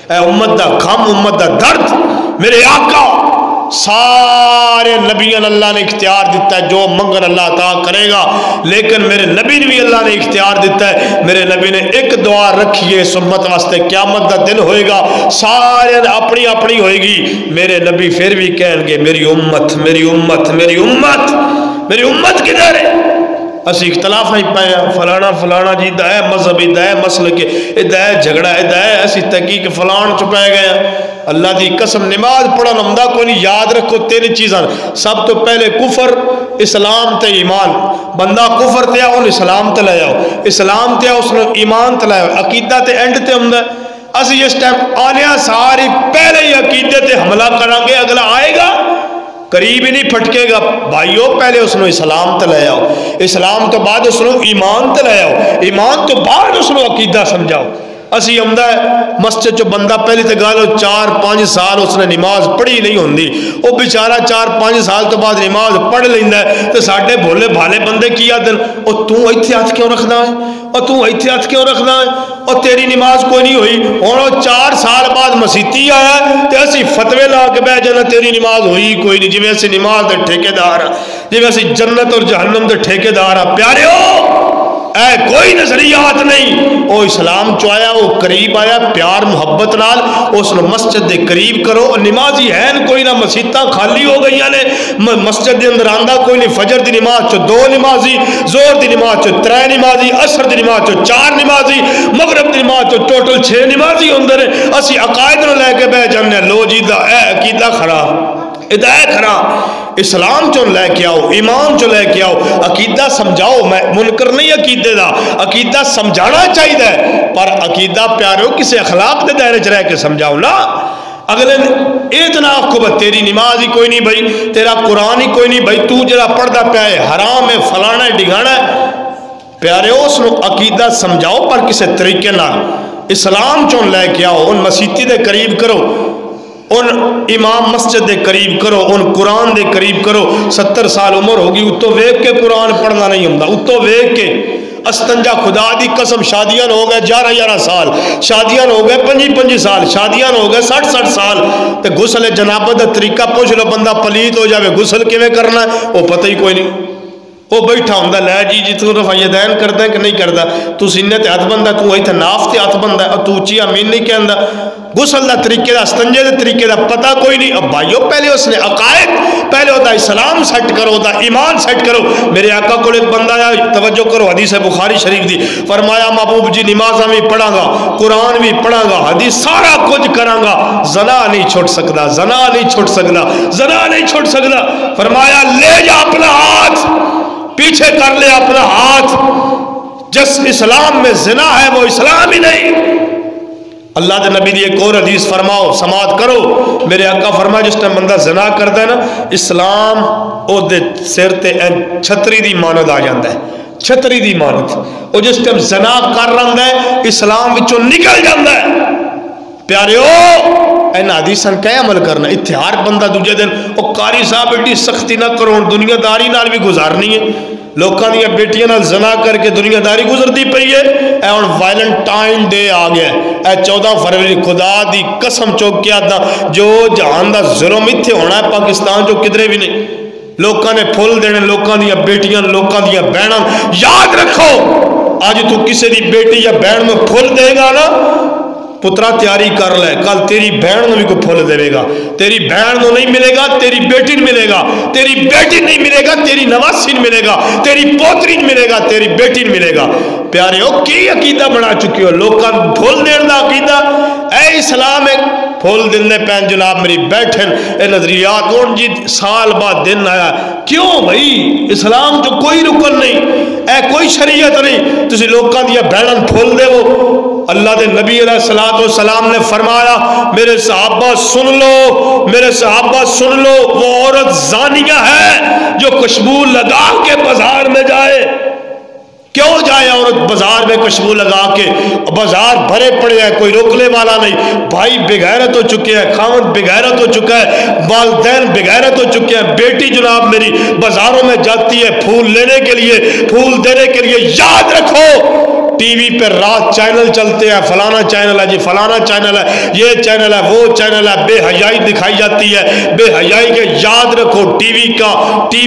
اے امت دا غم, امت دا درد, میرے آقا سارے نبیان اللہ نے اختیار دیتا ہے جو منگن اللہ عطا کرے گا, لیکن میرے نبی نے بھی اللہ نے اختیار دیتا ہے. میرے نبی نے ایک دعا رکھی ہے سمت واسطے, قیامت دا دن ہوئے گا سارے اپنی اپنی ہوئے گی, میرے نبی پھر بھی کہیں گے میری امت میری امت میری امت میری امت کدھر ہے؟ اسی اختلاف نہیں پائے فلانا فلانا جی دا ہے مذہب دا ہے مسلک دا ہے جھگڑا دا ہے اسی تحقیق فلان چھپائے گئے. اللہ دی قسم نماز پڑھن ہمدا کوئی نہیں, یاد رکھو تین چیزاں. سب تو پہلے کفر, اسلام تے ایمان. بندہ کفر تے اون اسلام تے لے آؤ, اسلام تے اس نے ایمان تے لے آؤ, عقیدہ تے اینڈ تے ہوندا ہے. اسی اس ٹائم آنے ساری پہلے ہی عقیدے تے حملہ کریں گے, اگلا آئے گا قریب ہی نہیں پھٹکے گا. بھائیو پہلے اس نے اسلام تے لے آؤ, اسلام تو بعد اس نے ایمان تے لے آؤ, ایمان تو بعد اس نے عقیدہ سمجھاؤ. اسی ہمدا ہے مسجد جو بندہ پہلی تے گالو 4-5 سال اس نے نماز پڑھی نہیں ہوندی, وہ بیچارہ 4-5 سال تو بعد نماز پڑھ لیندا ہے. تے ساڈے بھولے بھالے بندے کی آدن او تو ایتھے ہاتھ کیوں رکھدا ہے, او تو ایتھے ہاتھ کیوں رکھدا ہے, اور تیری نماز کوئی نہیں ہوئی. ہن وہ 4 سال بعد مسیتی آیا تے اسی فتوے لا کے بیٹھ جانا تیری نماز ہوئی کوئی نہیں, جویں اسی نماز دے ٹھیکیدار ہاں, جویں اسی جنت اور جہنم دے ٹھیکیدار ہاں. پیارےو اے کوئی نظریات نہیں, او اسلام چ آیا, وہ قریب آیا پیار محبت نال, اس نے مسجد دے قریب کرو. نمازی ہے کوئی نہ, مسیتاں خالی ہو گئی نے, مسجد دے اندر آندا کوئی نہیں. فجر دی نماز چ 2 نمازی, زور دی نماز چ 3 نمازی, عصر دی نماز چ 4 نمازی, مغرب دی نماز چ ٹوٹل 6 نمازی ہوندے نے. اسی عقائد نو لے کے بیٹھ جانے لو جی دا اے عقیدہ خراب, ہدایت خراب. اسلام چوں لے کے آؤ, ایمان چوں لے کے آؤ, عقیدہ سمجھاؤ. میں منکر نہیں عقیدے دا, عقیدہ سمجھانا چاہیے پر عقیدہ پیارو کسی اخلاق دے دائرے چ رہ کے سمجھاؤ نا. اگلے اتنا کو تیری نماز ہی کوئی نہیں بھائی, تیرا قرآن ہی کوئی نہیں بھائی, تو جڑا پڑھدا پیا ہے حرام ہے فلانا ہے ڈگانا ہے. پیارے اس نو عقیدہ سمجھاؤ پر کسی طریقے نال. اسلام چوں لے کے آؤ, ان مسیتی دے قریب کرو, ان امام مسجد دے قریب کرو, ان قرآن دے قریب کرو. 70 سال عمر ہوگی اتو ویک کے قرآن پڑھنا نہیں ہوندا, اتو ویک کے استنجا خدا دی قسم. شادیاں ہو گئے 11 سال, شادیاں ہو گئے 25 سال, شادیاں ہو گئے 60 سال. تے غسل جنابت دا طریقہ پوچھ لو, بندہ پلیت ہو جاوے غسل کیویں کرنا ہے وہ پتہ ہی کوئی نہیں. وہ بیٹھا ہوندا لے جی تو رفع یدین کردا ہے کہ نہیں کردا, تو سینے تے ہاتھ بندا, تو ایتھے ناف تے ہاتھ بندا, تو اونچی آمین نہیں کہندا. غسل دا طریقے دا, استنجے دے طریقے دا پتہ کوئی نہیں. اب بھائیو پہلے اس نے عقائد, پہلے ہوتا اسلام سیٹ کرو, ہوتا ایمان سیٹ کرو. میرے آقا کو ایک بندہ آیا, توجہ کرو حدیث بخاری شریف دی, فرمایا محبوب جی نمازاں بھی پڑھاں گا, قرآن بھی پڑھاں گا, حدیث سارا کچھ کراں گا, زنا نہیں چھوڑ سکدا, زنا نہیں چھوڑ سکدا, زنا نہیں چھوڑ سکدا. فرمایا لے جا اپنا ہاتھ پیچھے کر لے, اپنا ہاتھ. جس اسلام میں زنا ہے وہ اسلام ہی نہیں. اللہ دے نبی دی ایک اور حدیث فرماؤ, سماعت کرو. میرے آقا فرمایا جس ٹائم بندہ زنا کردا ہے نا, اسلام او دے سر تے چھتری دی مانند آ جاندا ہے, چھتری دی مانند. او جس ٹائم زنا کر رہندا ہے اسلام وچوں نکل جاندا ہے. پیاریو این حدیثاں کہ عمل کرنا. اتھے ہر بندہ دوجے دن او قاری صاحب ایڈی سختی نہ کرو, دنیا داری نال بھی گزارنی ہے. لوکاں دی بیٹیاں نال زنا کر کے دنیا داری گزرتی پئی ہے. اے ہن ویلنٹائن ڈے آ گیا, اے 14 فروری. خدا دی قسم چوکیا دا جو جہان دا ظلم ایتھے ہونا ہے پاکستان جو کدرے بھی نہیں. لوکاں نے پھول دینے لوکاں دی بیٹیاں, لوکاں دی بہناں. یاد رکھو اج تو کسی دی بیٹی یا بہن میں پھول دے گا نا, پترا تیاری کر لے, کل تیری بہن بھی کوئی پھول دے گا. تیری بہن نو نہیں ملے گا, تیری بیٹی نو ملے گا. تیری بیٹی نہیں ملے گا, تیری نواسی نو ملے گا. تیری پوتری نو ملے گا, تیری بیٹی نو ملے گا. پیارے ہو کی عقیدہ بنا چکی ہو, لوکاں پھول دین دا عقیدہ. اے اسلام ہے پھول دلنے پین جناب میری بیٹھن اے نظریات اون جی سال بعد دن آیا کیوں بھائی اسلام جو کوئی رکن نہیں اے کوئی شریعت نہیں تسی لوکاں دیا بہنن پھول دے وہ اللہ دے نبی علیہ السلام نے فرمایا میرے صحابہ سن لو میرے صحابہ سن لو وہ عورت زانیہ ہے جو خوشبو لگا کے بازار میں جائے کیوں جائے عورت بازار میں خوشبو لگا کے بازار بھرے پڑے ہیں کوئی روکنے والا نہیں بھائی بغیرت ہو چکے ہیں خاوند بغیرت ہو چکا ہے والدین بغیرت ہو چکے ہیں بیٹی جناب میری بازاروں میں جاتی ہے پھول لینے کے لیے پھول دینے کے لیے یاد رکھو ٹی وی پہ رات چینل چلتے ہیں فلانا چینل ہے جی فلانا چینل ہے یہ چینل ہے وہ چینل ہے بے حیائی دکھائی جاتی ہے بے حیائی کے یاد رکھو ٹی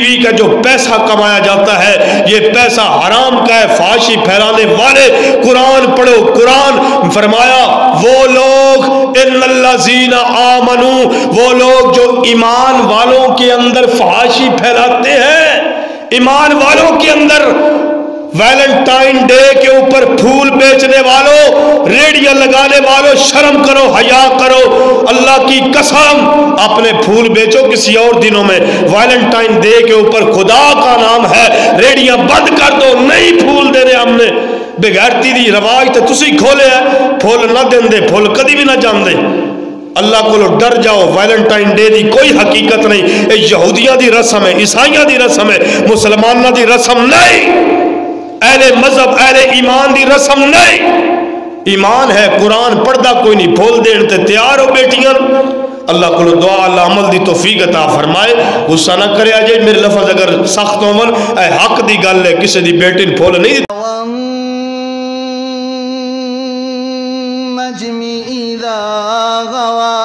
وی کا جو پیسہ کمایا جاتا ہے یہ پیسہ حرام کا ہے فحاشی پھیلانے والے قرآن پڑھو قرآن فرمایا وہ لوگ ان الذین آمنوا وہ لوگ جو ایمان والوں کے اندر فحاشی پھیلاتے ہیں ایمان والوں کے اندر ویلنٹائن ڈے کے اوپر پھول بیچنے والوں ریڑیاں لگانے والوں شرم کرو حیا کرو اللہ کی قسم اپنے پھول بیچو کسی اور دنوں میں ویلنٹائن ڈے کے اوپر خدا کا نام ہے ریڑیاں بند کر دو نہیں پھول دینے ہم نے بغیرتی دی رواج تے تسی کھولے ہے پھول نہ دین دے پھول کدی بھی نہ جان دے اللہ کو ڈر جاؤ ویلنٹائن ڈے دی کوئی حقیقت نہیں اے یہودیاں دی رسم ہے عیسائیاں دی رسم ہے مسلماناں دی رسم نہیں اہل مذہب اہل ایمان دی رسم نہیں ایمان ہے قرآن پڑھدا کوئی نہیں پھول دین تے تیار ہو بیٹیاں اللہ کو دعا اللہ عمل دی توفیق عطا فرمائے غصہ نہ کرے اجے میرے لفظ اگر سخت ہون اے حق دی گل ہے کسی دی بیٹی نے پھول نہیں نجم اذا غوا